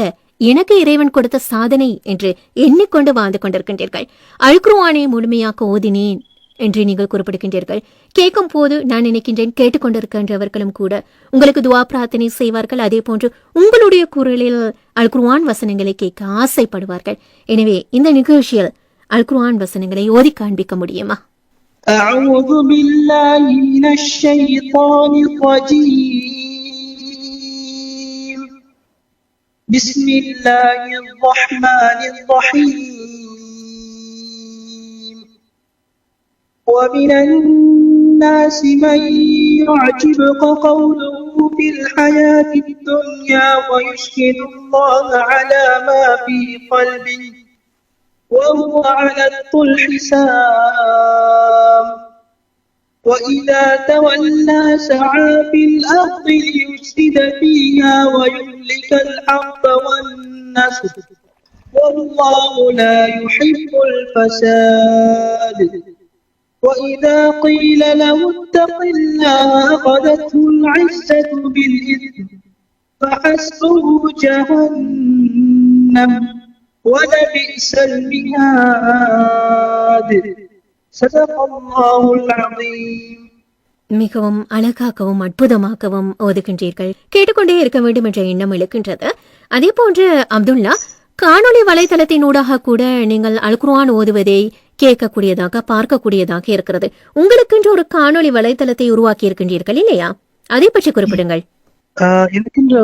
Speaker 2: எனக்கு இறைவன் கொடுத்த சாதனை என்று எண்ணிக்கொண்டு வாழ்ந்து கொண்டிருக்கின்றீர்கள். அல்குர்ஆனை முழுமையாக ஓதினேன் என்று நீங்கள் குறிப்பிடுகின்றீர்கள். கேட்கும் போது நான் நினைக்கின்றேன், கேட்டுக்கொண்டிருக்கின்றவர்களும் கூட உங்களுக்கு துவா பிரார்த்தனை செய்வார்கள். அதே போன்று உங்களுடைய குரலில் அல்குர்ஆன் வசனங்களை கேட்க ஆசைப்படுவார்கள். எனவே இந்த நிகழ்ச்சியில் அல்குர்ஆன் வசனங்களை ஓதி காண்பிக்க முடியுமா?
Speaker 1: அஊது பில்லாஹி மினஷ் ஷைத்தானிர் ரஜீம். பிஸ்மில்லாஹிர் ரஹ்மானிர் ரஹீம். ومن الناس من يعجبك قوله في الحياة الدنيا ويشهد الله على ما في قلبه وهو على الحساب وإذا تولى سعى في الأرض ليفسد فيها ويهلك الحرث والنسل والله لا يحب الفساد وإذا قيل له اتق الله أخذته العزة بالإثم فحسبه جهنم ولبئس المهاد صدق الله العظيم.
Speaker 2: மிகவும் அழகாகவும் அற்புதமாகவும் ஓதுகின்றீர்கள். கேட்டுக்கொண்டே இருக்க வேண்டும் என்ற எண்ணம் எழுக்கின்றது. அதே போன்று அப்துல்லா, காணொளி வலைதளத்தினூடாக கூட நீங்கள் அல்குர்ஆன் ஓதுவதை கேட்கக்கூடியதாக பார்க்கக்கூடியதாக இருக்கிறது. உங்களுக்கென்று ஒரு காணொளி வலைதளத்தை உருவாக்கி இருக்கின்றீர்கள் இல்லையா? அதை பற்றி குறிப்பிடுங்கள்.
Speaker 1: எனக்கென்ற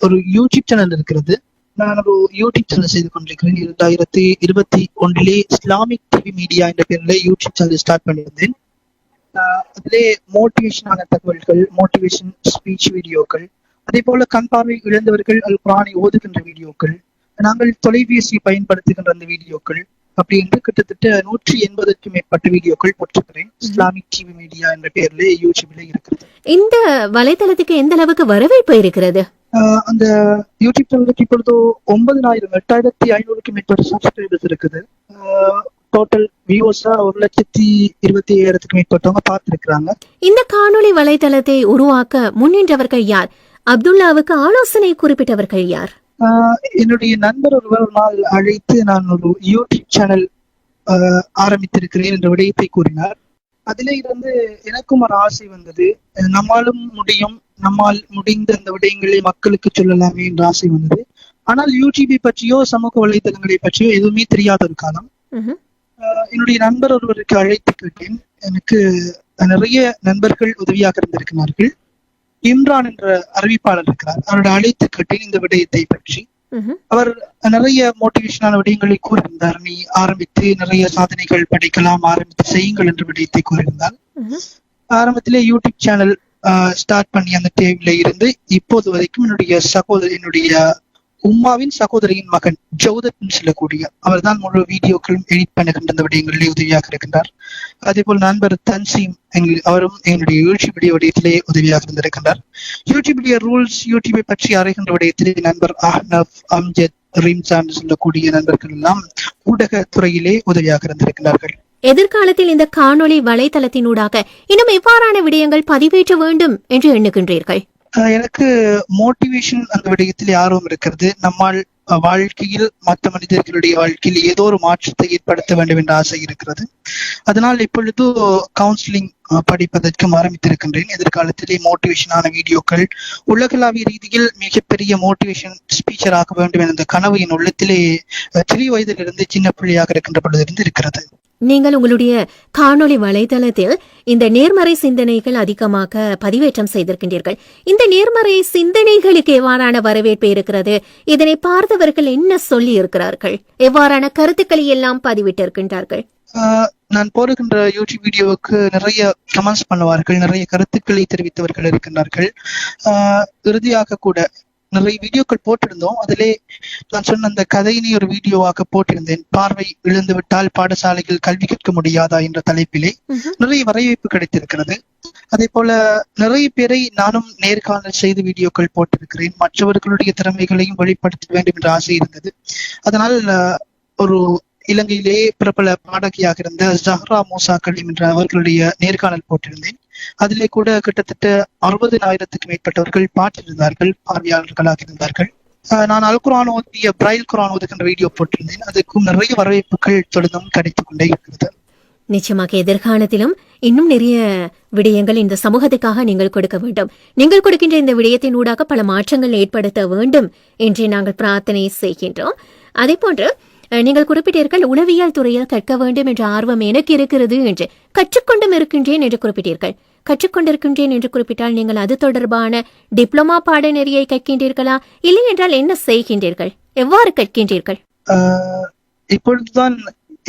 Speaker 1: ஒரு யூடியூப் சேனல் இருக்கிறது. நான் ஒரு யூடியூப் சேனல் செய்து கொண்டிருக்கிறேன். 2021 இஸ்லாமிக் டிவி மீடியா என்ற பேர்ல யூடியூப் சேனல் ஸ்டார்ட் பண்ணியிருந்தேன். அதிலே மோட்டிவேஷனான தகவல்கள், மோட்டிவேஷன் ஸ்பீச் வீடியோக்கள், அதே போல கண் பார்வை இழந்தவர்கள் அல்குர்ஆனை ஓதுகின்ற வீடியோக்கள், நாங்கள் தொலைபேசி பயன்படுத்துகின்ற அந்த வீடியோக்கள், அப்படி என்று கிட்டத்தட்ட 180க்கும் மேற்பட்ட வீடியோக்கள் போட்டிருக்கிறேன். இஸ்லாமிக் டிவி மீடியா என்ற பெயர்ல யூடியூப்ல இருக்கிறது.
Speaker 2: இந்த வலைதளத்துக்கு எந்த அளவுக்கு வரவேற்பு இருக்கிறது?
Speaker 1: அந்த யூடியூப் சேனலுக்கு இப்பொழுது 8,500க்கும் மேற்பட்ட சப்ஸ்கிரைபர்ஸ் இருக்குது. டோட்டல் வியூவர்ஸா 1,27,000க்கும் மேற்பட்டவங்க பார்த்திருக்கிறாங்க.
Speaker 2: இந்த காணொளி வலைதளத்தை உருவாக்க முன்னின்றவர்கள் யார்? அப்துல்லாவுக்கு ஆலோசனை குறிப்பிட்டவர்கள் யார்?
Speaker 1: என்னுடைய நண்பர் ஒருவர் ஒரு நாள் அழைத்து நான் ஒரு யூடியூப் சேனல் ஆரம்பித்திருக்கிறேன் என்ற விடயத்தை கூறினார். அதிலே இருந்து எனக்கும் ஒரு ஆசை வந்தது. நம்மாலும் முடியும், நம்மால் முடிந்த அந்த விடயங்களை மக்களுக்கு சொல்லலாமே என்ற ஆசை வந்தது. ஆனால் யூடியூபை பற்றியோ சமூக வலைதளங்களை பற்றியோ எதுவுமே தெரியாத ஒரு காலம். என்னுடைய நண்பர் ஒருவருக்கு அழைத்து கேட்டேன். எனக்கு நிறைய நண்பர்கள் உதவியாக இருந்திருக்கிறார்கள். இம்ரான் என்ற அறிவிப்பாளர் இருக்கிறார், அவருடைய அழைத்து கேட்டேன் இந்த விடயத்தை பற்றி. அவர் நிறைய மோட்டிவேஷனான விடயங்களை கூறியிருந்தார். நீ ஆரம்பித்து நிறைய சாதனைகள் படைக்கலாம், ஆரம்பித்து செய்யுங்கள் என்ற விடயத்தை கூறியிருந்தார். ஆரம்பத்திலே யூடியூப் சேனல் ஸ்டார்ட் பண்ணி அந்த டைம்ல இருந்து இப்போது வரைக்கும் என்னுடைய உம்மாவின் சகோதரியின் மகன் ஜவுதத் சொல்லக்கூடிய அவர் தான் முழு வீடியோக்களும் எடிட் பண்ணுகின்ற அந்த விடயங்களிலே உதவியாக இருக்கின்றார். அதே போல் நண்பர் தன்சீம் அவரும் என்னுடைய யூடியூப் வீடியோ விடயத்திலே உதவியாக இருந்திருக்கின்றார். யூடியூபுடைய ரூல்ஸ், யூடியூபை பற்றி அறைகின்ற விடயத்திலே நண்பர் அஹ்னப், அம்ஜத், ரீம்சான் சொல்லக்கூடிய நண்பர்கள் எல்லாம் ஊடக துறையிலே உதவியாக இருந்திருக்கிறார்கள்.
Speaker 2: எதிர்காலத்தில் இந்த காணொளி வலைதளத்தினூடாக இன்னும் எவ்வாறான விடயங்கள் பதிவேற்ற வேண்டும் என்று எண்ணுகின்றீர்கள்?
Speaker 1: எனக்கு மோட்டிவேஷன் அந்த விடயத்தில் ஆர்வம் இருக்கிறது. நம்மால் வாழ்க்கையில் மற்ற மனிதர்களுடைய வாழ்க்கையில் ஏதோ ஒரு மாற்றத்தை ஏற்படுத்த வேண்டும் என்ற ஆசை இருக்கிறது. அதனால் இப்பொழுது கவுன்சிலிங் படிப்பதற்கும் ஆரம்பித்திருக்கின்றேன். எதிர்காலத்திலே மோட்டிவேஷனான வீடியோக்கள் உலகளாவிய ரீதியில் மிகப்பெரிய மோட்டிவேஷன் ஸ்பீச்சர் ஆக வேண்டும் என்ற கனவு என் உள்ளத்திலே சிறிய வயதிலிருந்து சின்ன பிள்ளையாக இருக்கின்ற பொழுதிலிருந்து இருக்கிறது.
Speaker 2: நீங்கள் உங்களுடைய காணொளி வலைதளத்தில் இந்த நேர்மறை சிந்தனைகள் அதிகமாக பதிவேற்றம் செய்திருக்கின்றீர்கள். இந்த நேர்மறை சிந்தனைகளுக்கு எவ்வாறான வரவேற்பு இருக்கிறது? இதனை பார்த்தவர்கள் என்ன சொல்லி இருக்கிறார்கள்? எவ்வாறான கருத்துக்களை எல்லாம் பதிவிட்டிருக்கின்றார்கள்?
Speaker 1: நான் போடுகின்ற யூடியூப் வீடியோவுக்கு நிறைய கமெண்ட்ஸ் பண்ணுவார்கள், நிறைய கருத்துக்களை தெரிவித்தவர்கள் இருக்கின்றார்கள். இறுதியாக கூட நிறைய வீடியோக்கள் போட்டிருந்தோம். அதிலே நான் சொன்ன அந்த கதையினை ஒரு வீடியோவாக போட்டிருந்தேன். பார்வை இழந்து விட்டால் பாடசாலைகள் கல்வி கற்க முடியாதா என்ற தலைப்பிலே நிறைய வரவேற்பு கிடைத்திருக்கிறது. அதே போல நிறைய பேரை நானும் நேர்காணல் செய்து வீடியோக்கள் போட்டிருக்கிறேன். மற்றவர்களுடைய திறமைகளையும் வெளிப்படுத்த வேண்டும் என்ற ஆசை இருந்தது. அதனால் ஒரு இலங்கையிலே பிரபல பாடகியாக இருந்த ஜஹ்ரா மூசா கலீம் என்ற அவர்களுடைய நேர்காணல் போட்டிருந்தேன். அதிலே கூட கிட்டத்தட்ட 60,000க்கும் மேற்பட்டவர்கள் பாட்டிருந்தார்கள், பார்வையாளர்களாக இருந்தார்கள். நான் அல் குர்ஆன் ஓதிய பிரைல் குர்ஆன் ஓதுகின்ற வீடியோ போட்டிருந்தேன். அதுக்கும் நிறைய வரவேற்புகள் தொடர்ந்தும் கிடைத்துக் கொண்டே இருக்கிறது.
Speaker 2: நிச்சயமாக எதிர்காலத்திலும் இன்னும் நிறைய விடயங்கள் இந்த சமூகத்துக்காக நீங்கள் கொடுக்க வேண்டும். நீங்கள் கொடுக்கின்ற இந்த விடயத்தின் ஊடாக பல மாற்றங்கள் ஏற்படுத்த வேண்டும் என்று நாங்கள் பிரார்த்தனை செய்கின்றோம். அதே போன்று நீங்கள் குறிப்பிட்டீர்கள் உளவியல் துறையில் கற்க வேண்டும் என்ற ஆர்வம் எனக்கு இருக்கிறது என்று. கற்றுக்கொண்டும் இருக்கின்றேன் என்று குறிப்பிட்டீர்கள். கற்றுக்கொண்டிருக்கின்றேன் என்று குறிப்பிட்டால் நீங்கள் அது தொடர்பான டிப்ளமா பாடநெறியை கற்கின்றீர்களா, இல்லை என்றால் என்ன செய்கின்றீர்கள், எவ்வாறு கற்கின்றீர்கள்?
Speaker 1: இப்பொழுதுதான்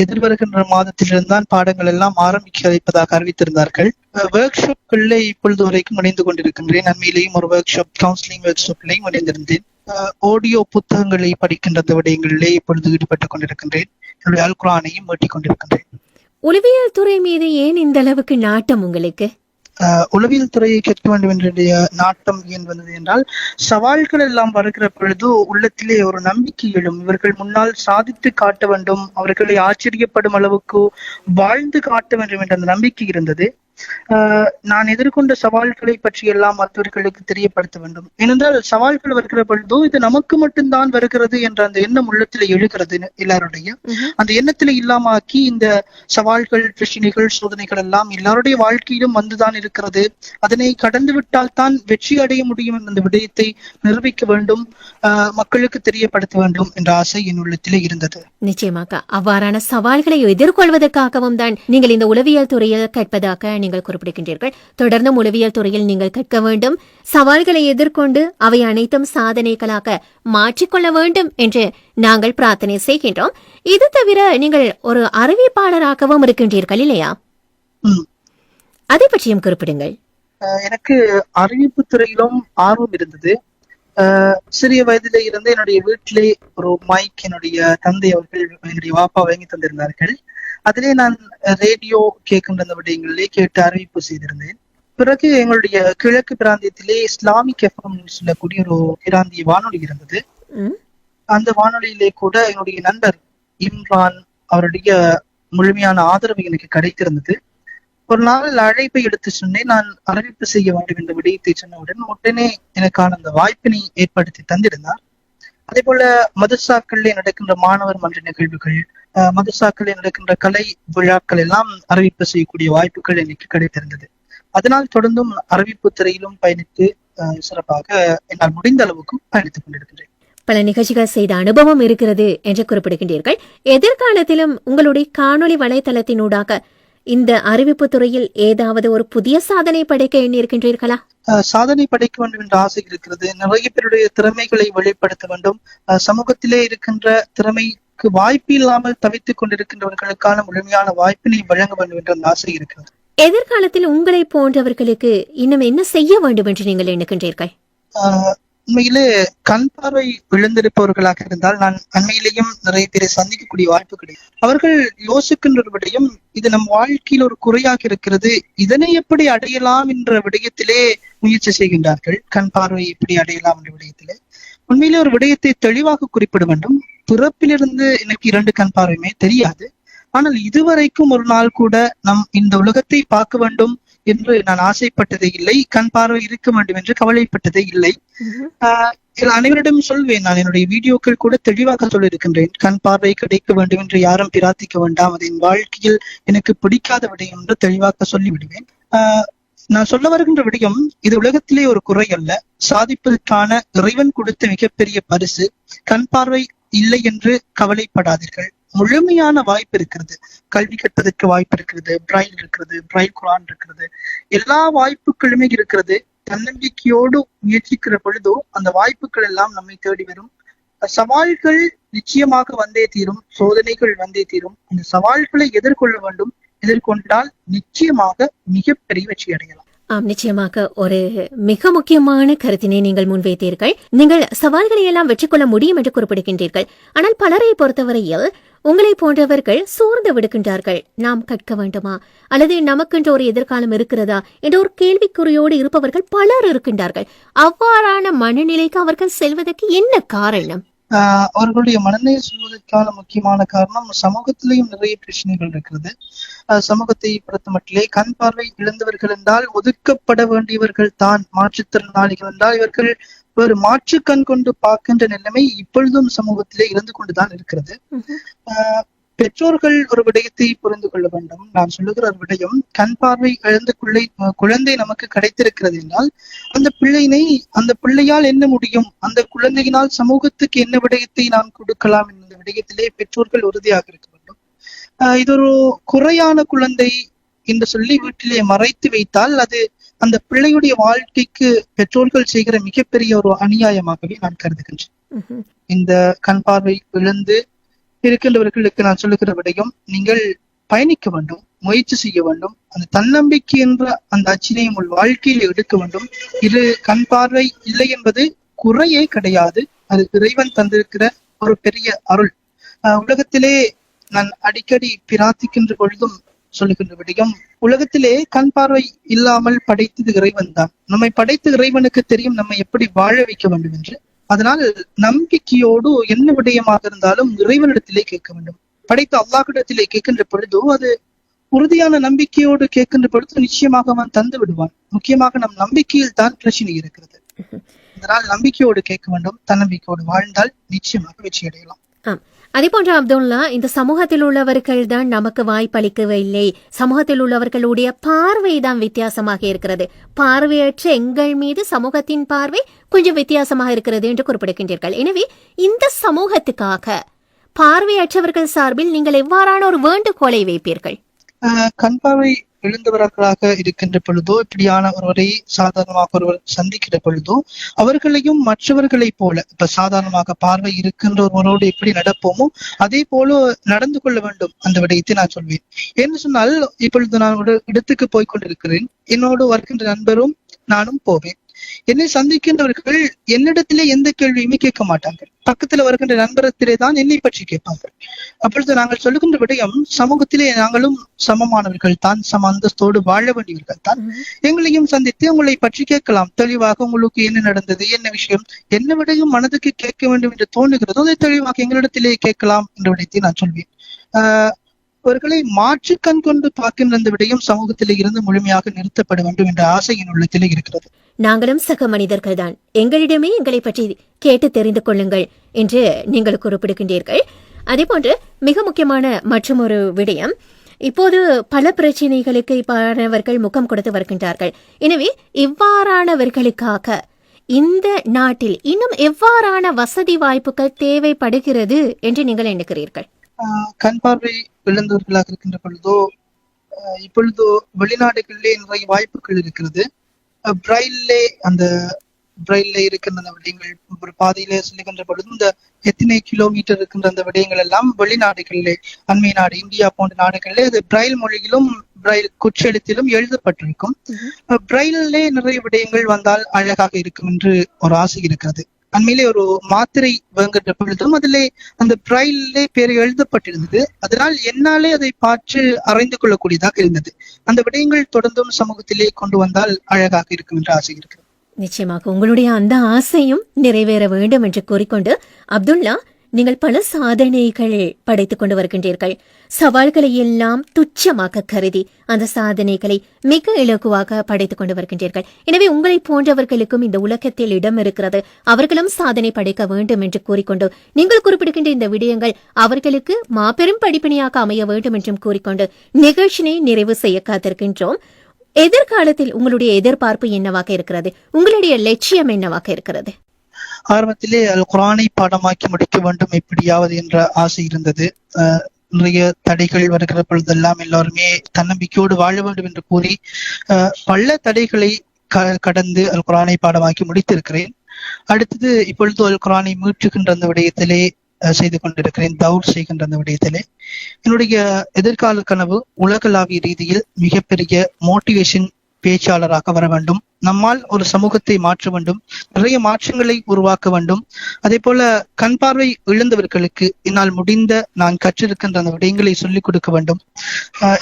Speaker 1: எதிர்வருகின்ற மாதத்திலிருந்தான் பாடங்கள் எல்லாம் ஆரம்பிக்க வைப்பதாக அறிவித்திருந்தார்கள். ஒர்க் ஷாப்களிலே இப்பொழுது வரைக்கும் இணைந்து கொண்டிருக்கின்றேன். நன்மையிலேயும் ஒரு ஒர்க் ஷாப், கவுன்சிலிங் ஒர்க் ஷாப்லையும் இணைந்திருந்தேன். ஆடியோ புத்தகங்களை படிக்கின்ற விடயங்களிலே இப்பொழுது ஈடுபட்டுக் கொண்டிருக்கின்றேன். என்னுடைய அல் குர்ஆனையும் ஓட்டிக் கொண்டிருக்கின்றேன்.
Speaker 2: உளவியல் துறை மீது ஏன் இந்த அளவுக்கு நாட்டம் உங்களுக்கு?
Speaker 1: உளவியல் துறையை கேட்க வேண்டும் என்ற நாட்டம் ஏன் வந்தது என்றால், சவால்கள் எல்லாம் வருகிற பொழுது உள்ளத்திலே ஒரு நம்பிக்கை எழும். இவர்கள் முன்னால் சாதித்து காட்ட வேண்டும், அவர்களை ஆச்சரியப்படும் அளவுக்கு வாழ்ந்து காட்ட வேண்டும் என்ற அந்த நம்பிக்கை இருந்தது. நான் எதிர்கொண்ட சவால்களை பற்றி எல்லாம் மற்றவர்களுக்கு தெரியப்படுத்த வேண்டும். ஏனென்றால் சவால்கள் வருகிற பொழுதோ இது நமக்கு மட்டும்தான் வருகிறது என்ற அந்த எண்ணம் உள்ளத்துல எழுகிறது. எல்லாருடைய அந்த எண்ணத்துல இல்லாமக்கி இந்த சவால்கள், பிரச்சனைகள், சோதனைகள் எல்லாம் எல்லாருடைய வாழ்க்கையிலும் வந்துதான் இருக்கிறது. அதனை கடந்து விட்டால் தான் வெற்றி அடைய முடியும் என்ற அந்த விடயத்தை நிரூபிக்க வேண்டும், மக்களுக்கு தெரியப்படுத்த வேண்டும் என்ற ஆசை என் உள்ளத்திலே இருந்தது.
Speaker 2: நிச்சயமாக அவ்வாறான சவால்களை எதிர்கொள்வதற்காகவும் தான் நீங்கள் இந்த உளவியல் துறையில் கற்பதாக நீங்கள் குறிப்பிடுகின்றீர்கள். தொடர்ந்து உளவியல் துறையில் நீங்கள் கற்க வேண்டும், சவால்களை எதிர்கொண்டு அவை அனைத்தும் சாதனைகளாக மாற்றிக்கொள்ள வேண்டும் என்று நாங்கள் பிரார்த்தனை செய்கின்றோம். இது தவிர நீங்கள் ஒரு அறிவிப்பாளராகவும் இருக்கின்றீர்கள் இல்லையா? அதை பற்றியும் குறிப்பிடுங்கள்.
Speaker 1: எனக்கு அறிவிப்பு துறையிலும் ஆர்வம் இருந்தது. சிறிய வயதில இருந்து என்னுடைய வீட்டிலே ஒரு மைக் என்னுடைய தந்தை அவர்கள், என்னுடைய வாப்பா வாங்கி தந்திருந்தார்கள். அதிலே நான் ரேடியோ கேட்கின்ற விடயங்களிலே கேட்டு அறிவிப்பு செய்திருந்தேன். பிறகு எங்களுடைய கிழக்கு பிராந்தியத்திலே இஸ்லாமிக் எஃப்எம் சொல்லக்கூடிய ஒரு பிராந்திய வானொலி இருந்தது. அந்த வானொலியிலே கூட என்னுடைய நண்பர் இம்ரான் அவருடைய முழுமையான ஆதரவு எனக்கு கிடைத்திருந்தது. ஒரு நாள் அழைப்பை எடுத்து சொன்னேன். நான் அறிவிப்பு செய்ய வேண்டும் என்ற விடயத்தை சொன்னவுடன் உடனே எனக்கான அந்த வாய்ப்பினை ஏற்படுத்தி தந்திருந்தார். அதே போல மதரசாக்களில் நடக்கின்ற மாணவர் மன்ற நிகழ்வுகள், மதரசாக்களில் நடக்கின்ற கலை விழாக்கள் எல்லாம் அறிவிப்பு செய்யக்கூடிய வாய்ப்புகள் எனக்கு கிடைத்திருந்தது. அதனால் தொடர்ந்தும் அறிவிப்பு துறையிலும் பயணித்து சிறப்பாக என்னால் முடிந்த அளவுக்கு பயணித்துக் கொண்டிருக்கின்றேன்.
Speaker 2: பல நிகழ்ச்சிகள் செய்த அனுபவம் இருக்கிறது என்று குறிப்பிடுகின்றீர்கள். எதிர்காலத்திலும் உங்களுடைய காணொளி வலைதளத்தினூடாக இந்த அறிவிப்பு துறையில் ஏதாவது ஒரு புதிய சாதனை படைக்க எண்ணியிருக்கின்றீர்களா?
Speaker 1: சாதனை படைக்க வேண்டும் என்ற ஆசை இருக்கிறது. நிறைய பேருடைய திறமைகளை வெளிப்படுத்த வேண்டும். சமூகத்திலே இருக்கின்ற திறமைக்கு வாய்ப்பு இல்லாமல் தவித்துக் கொண்டிருக்கின்றவர்களுக்கான முழுமையான வாய்ப்பினை வழங்க வேண்டும் என்ற ஆசை இருக்கிறது.
Speaker 2: எதிர்காலத்தில் உங்களை போன்றவர்களுக்கு இன்னும் என்ன செய்ய வேண்டும் என்று நீங்கள் எண்ணுகின்றீர்கள்?
Speaker 1: உண்மையிலே கண் பார்வை விழுந்திருப்பவர்களாக இருந்தால் நான் அண்மையிலேயும் நிறைய பேரை சந்திக்கக்கூடிய வாய்ப்பு கிடையாது. அவர்கள் யோசிக்கின்ற விடயம் இது நம் வாழ்க்கையில் ஒரு குறையாக இருக்கிறது, இதனை எப்படி அடையலாம் என்ற விடயத்திலே முயற்சி செய்கின்றார்கள். கண் பார்வை எப்படி அடையலாம் என்ற விடயத்திலே உண்மையிலே ஒரு விடயத்தை தெளிவாக குறிப்பிட வேண்டும். பிறப்பிலிருந்து எனக்கு 2 கண் பார்வையுமே தெரியாது. ஆனால் இதுவரைக்கும் ஒரு நாள் கூட நம் இந்த உலகத்தை பார்க்க வேண்டும் என்று நான் ஆசைப்பட்டதே இல்லை. கண் பார்வை இருக்க வேண்டும் என்று கவலைப்பட்டதே இல்லை. அனைவரிடம் சொல்வேன், நான் என்னுடைய வீடியோக்கள் கூட தெளிவாக சொல்லியிருக்கின்றேன். கண் பார்வை கிடைக்க வேண்டும் என்று யாரும் பிரார்த்திக்க வேண்டாம், அது என் வாழ்க்கையில் எனக்கு பிடிக்காத விடயம் என்று தெளிவாக சொல்லிவிடுவேன். நான் சொல்ல வருகின்ற விடயம் இது உலகத்திலே ஒரு குறை அல்ல, சாதிப்பதற்கான இறைவன் கொடுத்த மிகப்பெரிய பரிசு. கண் பார்வை இல்லை என்று கவலைப்படாதீர்கள். முழுமையான வாய்ப்பு இருக்கிறது. கல்வி கற்பதற்கு வாய்ப்பு இருக்கிறது, பிரைல் இருக்கிறது, பிரைல் குரான் இருக்கிறது, எல்லா வாய்ப்புகளுமே இருக்கிறது. தன்னம்பிக்கையோடு முயற்சிக்கிற பொழுதோ அந்த வாய்ப்புகள் எல்லாம் நம்மை தேடி வரும். சவால்கள் நிச்சயமாக வந்தே தீரும், சோதனைகள் வந்தே தீரும். அந்த சவால்களை எதிர்கொள்ள வேண்டும். எதிர்கொண்டால் நிச்சயமாக மிகப்பெரிய வெற்றி அடையலாம்.
Speaker 2: நிச்சயமாக ஒரு மிக முக்கியமான கருத்தினை நீங்கள் முன்வைத்தீர்கள். நீங்கள் சவால்களை எல்லாம் வெற்றி கொள்ள முடியும் என்று குறிப்பிடுகின்றீர்கள். ஆனால் பலரை பொறுத்தவரையில் உங்களை போன்றவர்கள் சோர்ந்து விடுகின்றார்கள். நாம் கற்க வேண்டுமா அல்லது நமக்கென்று ஒரு எதிர்காலம் இருக்கிறதா என்ற ஒரு கேள்விக்குறியோடு இருப்பவர்கள் பலர் இருக்கின்றார்கள். அவ்வாறான மனநிலைக்கு அவர்கள் செல்வதற்கு என்ன காரணம்?
Speaker 1: அவர்களுடைய மனநிலை சொல்வதற்கான முக்கியமான காரணம் சமூகத்திலேயும் நிறைய பிரச்சனைகள் இருக்கிறது. சமூகத்தை பொறுத்த மட்டிலே கண் பார்வை இழந்தவர்கள் என்றால் ஒதுக்கப்பட வேண்டியவர்கள் தான். மாற்றுத்திறனாளிகள் என்றால் இவர்கள் ஒரு மாற்று கண் கொண்டு பார்க்கின்ற நிலைமை இப்பொழுதும் சமூகத்திலே இருந்து கொண்டுதான் இருக்கிறது. பெற்றோர்கள் ஒரு விடயத்தை புரிந்து கொள்ள வேண்டும். நான் சொல்லுகிற ஒரு விடயம், கண் பார்வை இழந்த குழந்தை நமக்கு கிடைத்திருக்கிறது என்றால் அந்த பிள்ளையால் என்ன முடியும், அந்த குழந்தையினால் சமூகத்துக்கு என்ன விடயத்தை நாம் கொடுக்கலாம் என்ற விடயத்திலே பெற்றோர்கள் உறுதியாக இருக்க வேண்டும். இது ஒரு குறையான குழந்தை என்று சொல்லி வீட்டிலே மறைத்து வைத்தால் அது அந்த பிள்ளையுடைய வாழ்க்கைக்கு பெற்றோர்கள் செய்கிற மிகப்பெரிய ஒரு அநியாயமாகவே நான் கருதுகின்றேன். இந்த கண் பார்வை இழந்து இருக்கின்றவர்களுக்கு நான் சொல்லுகிற விடயம், நீங்கள் பயணிக்க வேண்டும், முயற்சி செய்ய வேண்டும். அந்த தன்னம்பிக்கை என்ற அந்த அச்சினை உங்கள் வாழ்க்கையில் எடுக்க வேண்டும். இது கண் பார்வை இல்லை என்பது குறையே கிடையாது, அது இறைவன் தந்திருக்கிற ஒரு பெரிய அருள். உலகத்திலே நான் அடிக்கடி பிரார்த்திக்கின்ற பொழுதும் சொல்லுகின்ற விடயம், உலகத்திலே கண் பார்வை இல்லாமல் படைத்தது இறைவன் தான். நம்மை படைத்த இறைவனுக்கு தெரியும் நம்மை எப்படி வாழ வைக்க வேண்டும் என்று. அதனால் நம்பிக்கையோடு என்ன விடயமாக இருந்தாலும் இறைவனிடத்திலே கேட்க வேண்டும். படைத்த அல்லாஹ்விடத்திலே கேட்கின்ற பொழுதோ அது உறுதியான நம்பிக்கையோடு கேட்கின்ற பொழுது நிச்சயமாக அவன் தந்து விடுவான். முக்கியமாக நம் நம்பிக்கையில் தான் பிரச்சனை இருக்கிறது. அதனால் நம்பிக்கையோடு கேட்க வேண்டும். தன்னம்பிக்கையோடு வாழ்ந்தால் நிச்சயமாக வெற்றி அடையலாம்.
Speaker 2: அதே போன்ற அப்துல்லா, இந்த சமூகத்தில் உள்ளவர்கள் தான் நமக்கு வாய்ப்பளிக்கவில்லை, சமூகத்தில் உள்ளவர்களுடைய பார்வை தான் வித்தியாசமாக இருக்கிறது, பார்வையற்ற எங்கள் மீது சமூகத்தின் பார்வை கொஞ்சம் வித்தியாசமாக இருக்கிறது என்று குறிப்பிடுகின்றீர்கள். எனவே இந்த சமூகத்துக்காக பார்வையற்றவர்கள் சார்பில் நீங்கள் எவ்வாறான ஒரு வேண்டுகோளை வைப்பீர்கள்?
Speaker 1: கண் பார்வை எழுந்தவர்களாக இருக்கின்ற பொழுதோ, இப்படியான ஒருவரை சாதாரணமாக ஒருவர் சந்திக்கிற பொழுதோ, அவர்களையும் மற்றவர்களை போல, இப்ப சாதாரணமாக பார்வை இருக்கின்ற ஒருவரோடு எப்படி நடப்போமோ அதே போல நடந்து கொள்ள வேண்டும். அந்த விடயத்தை நான் சொல்வேன். என்று சொன்னால், இப்பொழுது நான் ஒரு இடத்துக்கு போய்கொண்டிருக்கிறேன், என்னோடு வருகின்ற நண்பரும் நானும் போவேன். என்னை சந்திக்கின்றவர்கள் என்னிடத்திலே எந்த கேள்வியுமே கேட்க மாட்டார்கள். பக்கத்துல வருகின்ற நண்பரத்திலே தான் என்னை பற்றி கேட்பார்கள். அப்பொழுது நாங்கள் சொல்லுகின்ற விடயம், சமூகத்திலே நாங்களும் சமமானவர்கள் தான், சம அந்தஸ்தோடு வாழ வேண்டியவர்கள் தான். எங்களையும் சந்தித்து உங்களை பற்றி கேட்கலாம். தெளிவாக உங்களுக்கு என்ன நடந்தது, என்ன விஷயம், என்ன விடயம் மனதுக்கு கேட்க வேண்டும் என்று தோணுகிறதோ அதை தெளிவாக எங்களிடத்திலே கேட்கலாம் என்ற விடயத்தை நான் சொல்வேன். அவர்களை மாற்று கண் கொண்டு பார்க்கின்ற அந்த விடயம் சமூகத்திலே இருந்து முழுமையாக நிறுத்தப்பட வேண்டும் என்ற ஆசை என் உள்ளத்திலே இருக்கிறது.
Speaker 2: நாங்களும் சக மனிதர்கள் தான், எங்களிடமே எங்களை பற்றி கேட்டு தெரிந்து கொள்ளுங்கள் என்று நீங்கள் குறிப்பிடுகின்றீர்கள். அதேபோன்று மிக முக்கியமான மற்றும் ஒரு விடயம், இப்போது பல பிரச்சனைகளுக்கு இவ்வாறானவர்கள் முகம் கொடுத்து வருகின்றார்கள். எனவே இவ்வாறானவர்களுக்காக இந்த நாட்டில் இன்னும் எவ்வாறான வசதி வாய்ப்புகள் தேவைப்படுகிறது என்று நீங்கள் எண்ணுகிறீர்கள்?
Speaker 1: கண் பார்வை இழந்தவர்களாக இருக்கின்ற பொழுதோ இப்பொழுதோ வெளிநாடுகளிலே நிறைய வாய்ப்புகள் இருக்கிறது. பிரைல்லே இருக்கின்ற அந்த விடயங்கள், ஒரு பாதையிலே செல்லுகின்ற பொழுது இந்த எத்தனை கிலோமீட்டர் இருக்கின்ற அந்த விடயங்கள் எல்லாம் வெளிநாடுகளிலே, அண்மை நாடு இந்தியா போன்ற நாடுகளிலே அது பிரைல் மொழியிலும் பிரைல் குற்றெழுத்திலும் எழுதப்பட்டிருக்கும். பிரைல்லே நிறைய விடயங்கள் வந்தால் அழகாக இருக்கும் என்று ஒரு ஆசை இருக்கிறது. அண்மையிலே ஒரு மாத்திரை வாங்குகின்ற பொழுதும் அதிலே அந்த பிரைல்லே பேர் எழுதப்பட்டிருந்தது. அதனால் என்னாலே அதை பார்த்து அறிந்து கொள்ளக்கூடியதாக இருந்தது. அந்த விடயங்கள் தொடர்ந்தும் சமூகத்திலே கொண்டு வந்தால் அழகாக இருக்கும் என்று ஆசை இருக்கிறது.
Speaker 2: நிச்சயமாக உங்களுடைய அந்த ஆசையும் நிறைவேற வேண்டும் என்று கூறிக்கொண்டு, அப்துல்லா, நீங்கள் பல சாதனைகள் படைத்துக் கொண்டு வருகின்றீர்கள். சவால்களை எல்லாம் துச்சமாக கருதி அந்த சாதனைகளை மிக இலகுவாக படைத்துக் கொண்டு வருகின்றீர்கள். எனவே உங்களை போன்றவர்களுக்கும் இந்த உலகத்தில் இடம் இருக்கிறது, அவர்களும் சாதனை படைக்க வேண்டும் என்று கூறிக்கொண்டு, நீங்கள் குறிப்பிடுகின்ற இந்த விடயங்கள் அவர்களுக்கு மாபெரும் படிப்பினையாக அமைய வேண்டும் என்றும் கூறிக்கொண்டு நிகழ்ச்சியை நிறைவு செய்ய காத்திருக்கின்றோம். எதிர்காலத்தில் உங்களுடைய எதிர்பார்ப்பு என்னவாக இருக்கிறது? உங்களுடைய லட்சியம் என்னவாக இருக்கிறது?
Speaker 1: ஆரம்பத்திலே அல் குர்ஆனை பாடமாக்கி முடிக்க வேண்டும் எப்படியாவது என்ற ஆசை இருந்தது. நிறைய தடைகள் வருகிற பொழுதெல்லாம் எல்லாருமே தன்னம்பிக்கையோடு வாழ வேண்டும் என்று கூறி பல தடைகளை கடந்து அல் குர்ஆனை பாடமாக்கி முடித்திருக்கிறேன். அடுத்தது இப்பொழுது அல் குர்ஆனை மீட்டுகின்ற அந்த விடயத்திலே செய்து கொண்டிருக்கிறேன், தௌர் செய்கின்ற அந்த விடயத்திலே. என்னுடைய எதிர்கால கனவு உலகளாவிய ரீதியில் மிகப்பெரிய மோட்டிவேஷன் பேச்சாளராக வர வேண்டும். நம்மால் ஒரு சமூகத்தை மாற்ற வேண்டும், நிறைய மாற்றங்களை உருவாக்க வேண்டும். அதே போல கண் பார்வை இழந்தவர்களுக்கு என்னால் முடிந்த நான் கற்றிருக்கின்ற அந்த விடயங்களை சொல்லிக் கொடுக்க வேண்டும்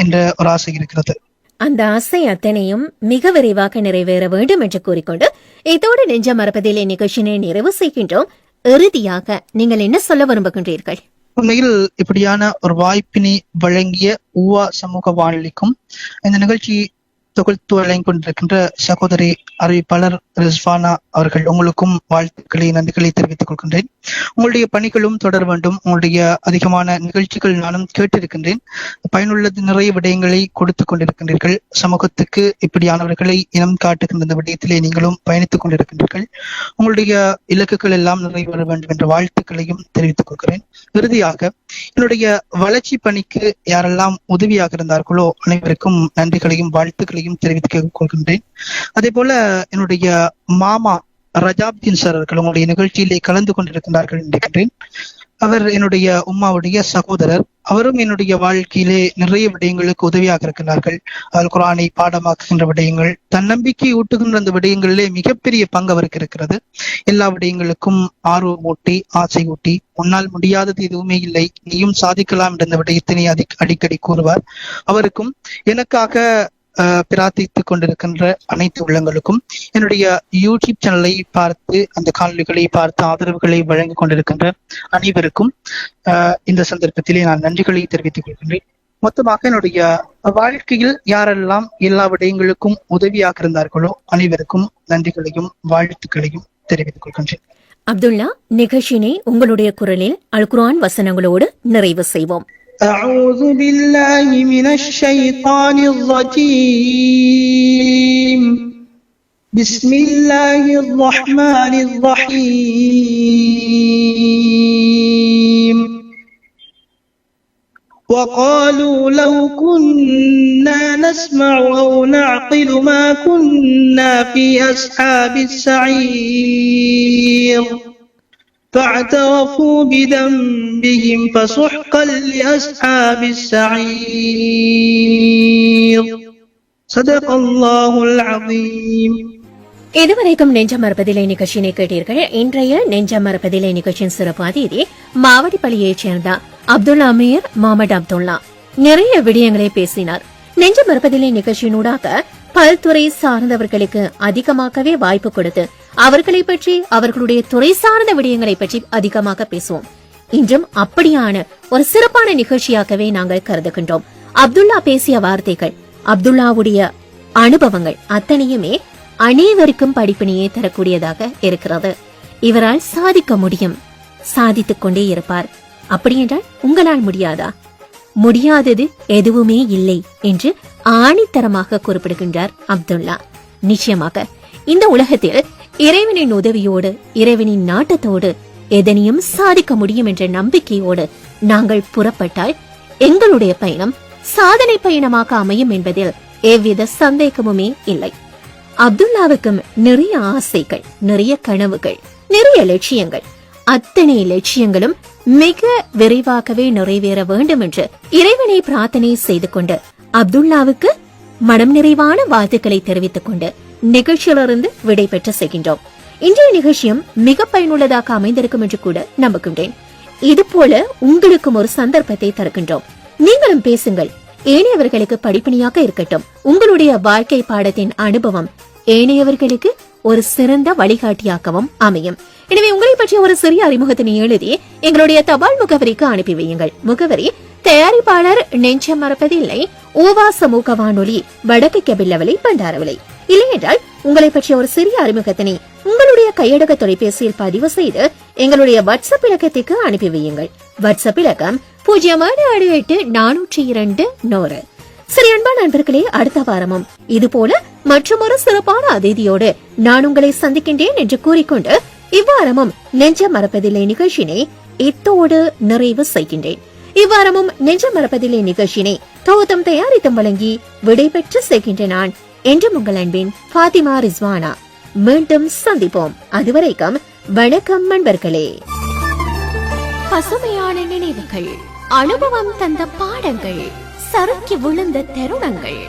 Speaker 1: என்ற ஒரு ஆசை இருக்கிறது.
Speaker 2: அந்த ஆசை அத்தனையும் மிக விரைவாக நிறைவேற வேண்டும் என்று கூறிக்கொண்டு இதோடு நெஞ்ச மறப்பதிலே நிகழ்ச்சியை நிறைவு செய்கின்றோம். இறுதியாக நீங்கள் என்ன சொல்ல விரும்புகின்றீர்கள்?
Speaker 1: உண்மையில் இப்படியான ஒரு வாய்ப்பினை வழங்கிய ஊவா சமூக வானொலிக்கும் இந்த நிகழ்ச்சி தொகுத்து வழங்கி கொண்டிருக்கின்ற சகோதரி அறிவிப்பாளர் ரிஸ்வானா அவர்கள், உங்களுக்கும் வாழ்த்துக்களை, நன்றிகளை தெரிவித்துக் கொள்கின்றேன். உங்களுடைய பணிகளும் தொடர வேண்டும். உங்களுடைய அதிகமான நிகழ்ச்சிகள் நானும் கேட்டிருக்கின்றேன். பயனுள்ளது நிறைய விடயங்களை கொடுத்து கொண்டிருக்கின்றீர்கள். சமூகத்துக்கு இப்படியானவர்களை இனம் காட்டுகின்ற இந்த விடயத்திலே நீங்களும் பயணித்துக் கொண்டிருக்கின்றீர்கள். உங்களுடைய இலக்குகள் எல்லாம் நிறைவேற வேண்டும் என்ற வாழ்த்துக்களையும் தெரிவித்துக் கொள்கிறேன். இறுதியாக என்னுடைய வளர்ச்சி பணிக்கு யாரெல்லாம் உதவியாக இருந்தார்களோ அனைவருக்கும் நன்றிகளையும் வாழ்த்துக்களையும் தெரிவித்துக் கொள்கின்றேன். அதே போல என்னுடைய மாமா ரஜாப்தீன் சார் அவர்கள் உங்களுடைய நிகழ்ச்சியிலே கலந்து கொண்டிருக்கின்றார்கள் நினைக்கின்றேன். அவர் என்னுடைய உம்மாவுடைய சகோதரர். அவரும் என்னுடைய வாழ்க்கையிலே நிறைய விடயங்களுக்கு உதவியாக இருக்கிறார்கள். அல் குர்ஆனை பாடமாக்குகின்ற விடயங்கள், தன்னம்பிக்கை ஊட்டுகின்ற அந்த விடயங்களிலே மிகப்பெரிய பங்கு அவருக்கு இருக்கிறது. எல்லா விடயங்களுக்கும் ஆர்வம் ஊட்டி, ஆசை ஊட்டி, உன்னால் முடியாதது எதுவுமே இல்லை, நீயும் சாதிக்கலாம் என்ற அந்த விடயத்தினை அடிக்கடி கூறுவார். அவருக்கும் எனக்காக பிரார்த்தித்துக் கொண்டிருக்கின்ற அனைத்து உள்ளங்களுக்கும், என்னுடைய யூடியூப் சேனலை பார்த்து அந்த காணொலிகளை பார்த்து ஆதரவுகளை வழங்கிக் கொண்டிருக்கின்ற அனைவருக்கும் இந்த சந்தர்ப்பத்திலே நான் நன்றிகளை தெரிவித்துக் கொள்கின்றேன். மொத்தமாக என்னுடைய வாழ்க்கையில் யாரெல்லாம் எல்லா விடயங்களுக்கும் உதவியாக இருந்தார்களோ அனைவருக்கும் நன்றிகளையும் வாழ்த்துக்களையும் தெரிவித்துக் கொள்கின்றேன்.
Speaker 2: அப்துல்லா, நிகழ்ச்சியினை உங்களுடைய குரலில் அல் குர்ஆன் வசனங்களோடு நிறைவு செய்வோம்.
Speaker 1: أعوذ بالله من الشيطان الرجيم. بسم الله الرحمن الرحيم. وقالوا لو كنا نسمع أو نعقل ما كنا في أصحاب السعير فاعترفوا بذنبهم فسحقا لأصحاب السعير. صدق الله العظيم.
Speaker 2: இதுவரைக்கும் நெஞ்ச மறப்பதிலே நிகழ்ச்சியினை கேட்டீர்கள். இன்றைய நெஞ்ச மறப்பதிலே நிகழ்ச்சியின் சிறப்பு அதிதி மாவடிப்பள்ளியைச் சேர்ந்த அப்துல்லா அமீர் முகமது அப்துல்லா நிறைய விடயங்களை பேசினார். நெஞ்ச மறப்பதிலே நிகழ்ச்சியினூடாக பல்துறை சார்ந்தவர்களுக்கு அதிகமாகவே வாய்ப்பு கொடுத்து அவர்களை பற்றி, அவர்களுடைய துறை சார்ந்த விடயங்களை பற்றி அதிகமாக பேசுவோம். இன்றும் அப்படியான ஒரு சிறப்பான நிகழ்ச்சியாகவே நாங்கள் கருதுகின்றோம். அப்துல்லா பேசிய வார்த்தைகள், அப்துல்லாவுடைய அனுபவங்கள் அத்தனையுமே அனைவருக்கும் படிப்பினையே தரக்கூடியதாக இருக்கிறது. இவரால் சாதிக்க முடியும், சாதித்துக் கொண்டே இருப்பார். அப்படியென்றால் உங்களால் முடியாதா? முடியாதது எதுவுமே இல்லை என்று ஆணித்தரமாக குறிப்பிடுகின்றார் அப்துல்லா. நிச்சயமாக இந்த உலகத்தில் இறைவனின் உதவியோடு, இறைவனின் நாட்டத்தோடு எதனையும் சாதிக்க முடியும் என்ற நம்பிக்கையோடு நாங்கள் புறப்பட்டால் எங்களுடைய பயணம் சாதனை பயணமாக அமையும் என்பதில் எவ்வித சந்தேகமுமே இல்லை. அப்துல்லாவுக்கும் நிறைய ஆசைகள், நிறைய கனவுகள், நிறைய லட்சியங்கள். அத்தனை லட்சியங்களும் மிக விரைவாகவே நிறைவேற வேண்டும் என்று இறைவனை பிரார்த்தனை செய்து கொண்டு அப்துல்லாவுக்கு மனம் நிறைவான வாழ்த்துக்களை தெரிவித்துக் கொண்டு நிகழ்ச்சியிலிருந்து விடைபெற்று செல்கின்றோம். இன்றைய நிகழ்ச்சியும் மிக பயனுள்ளதாக அமைந்திருக்கும் என்று கூட நம்புகின்றேன். இது போல உங்களுக்கும் ஒரு சந்தர்ப்பத்தை தருகின்றோம். நீங்களும் பேசுங்கள். ஏனையவர்களுக்கு படிப்பினையாக இருக்கட்டும். உங்களுடைய வாழ்க்கை பாடத்தின் அனுபவம் ஏனையவர்களுக்கு ஒரு சிறந்த வழிகாட்டியாகவும் அமையும். எனவே உங்களை பற்றிய ஒரு சிறிய அறிமுகத்தினை எழுதி எங்களுடைய தபால் முகவரிக்கு அனுப்பி வையுங்கள். முகவரி: தயாரிப்பாளர் நெஞ்சம் மறப்பதில்லை, ஊவா சமூக வானொலி, வடக்கு கெபில்லவலை, பண்டாரவலை. இல்லையென்றால் உங்களை பற்றிய ஒரு சிறிய அறிமுகத்தினை உங்களுடைய கையடக்க தொலைபேசியில் பதிவு செய்து எங்களுடைய வாட்ஸ்அப் இலக்கத்திற்கு அனுப்பி வையுங்கள். வாட்ஸ்அப் இலக்கம் 068-402-100. சரி அன்பா நண்பர்களே, அடுத்த வாரமும் இதுபோல மற்றொரு சிறப்பான அதிதியோடு நான் உங்களை சந்திக்கின்றேன் என்று கூறிக்கொண்டு இவ்வாரமும் நெஞ்சம் மறப்பதில்லை நிகழ்ச்சியினை இத்தோடு நிறைவு செய்கின்றேன். இவ்வாரமும் நெஞ்சம் மறப்பதில்லை நிகழ்ச்சியினை தோதம் தயாரித்தும் வழங்கி விடைபெற்று செய்கின்ற நான் என்றும் உங்கள் அன்பின் ஃபாத்திமா ரிஸ்வானா. மீண்டும் சந்திப்போம். அதுவரைக்கும் வணக்கம் நண்பர்களே. பசுமையான நினைவுகள், அனுபவம் தந்த பாடங்கள், சறுக்கி விழுந்த தருணங்கள்,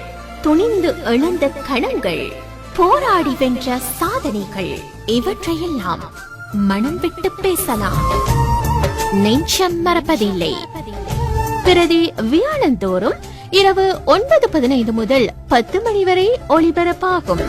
Speaker 2: துணிந்து இழந்த கணங்கள், போராடி வென்ற சாதனைகள், இவற்றையெல்லாம் மனம் விட்டு பேசலாம். நெஞ்சம் மறப்பதில்லை. பிரதி வியாழந்தோறும் இரவு 9:15 முதல் 10 மணி வரை ஒளிபரப்பாகும்.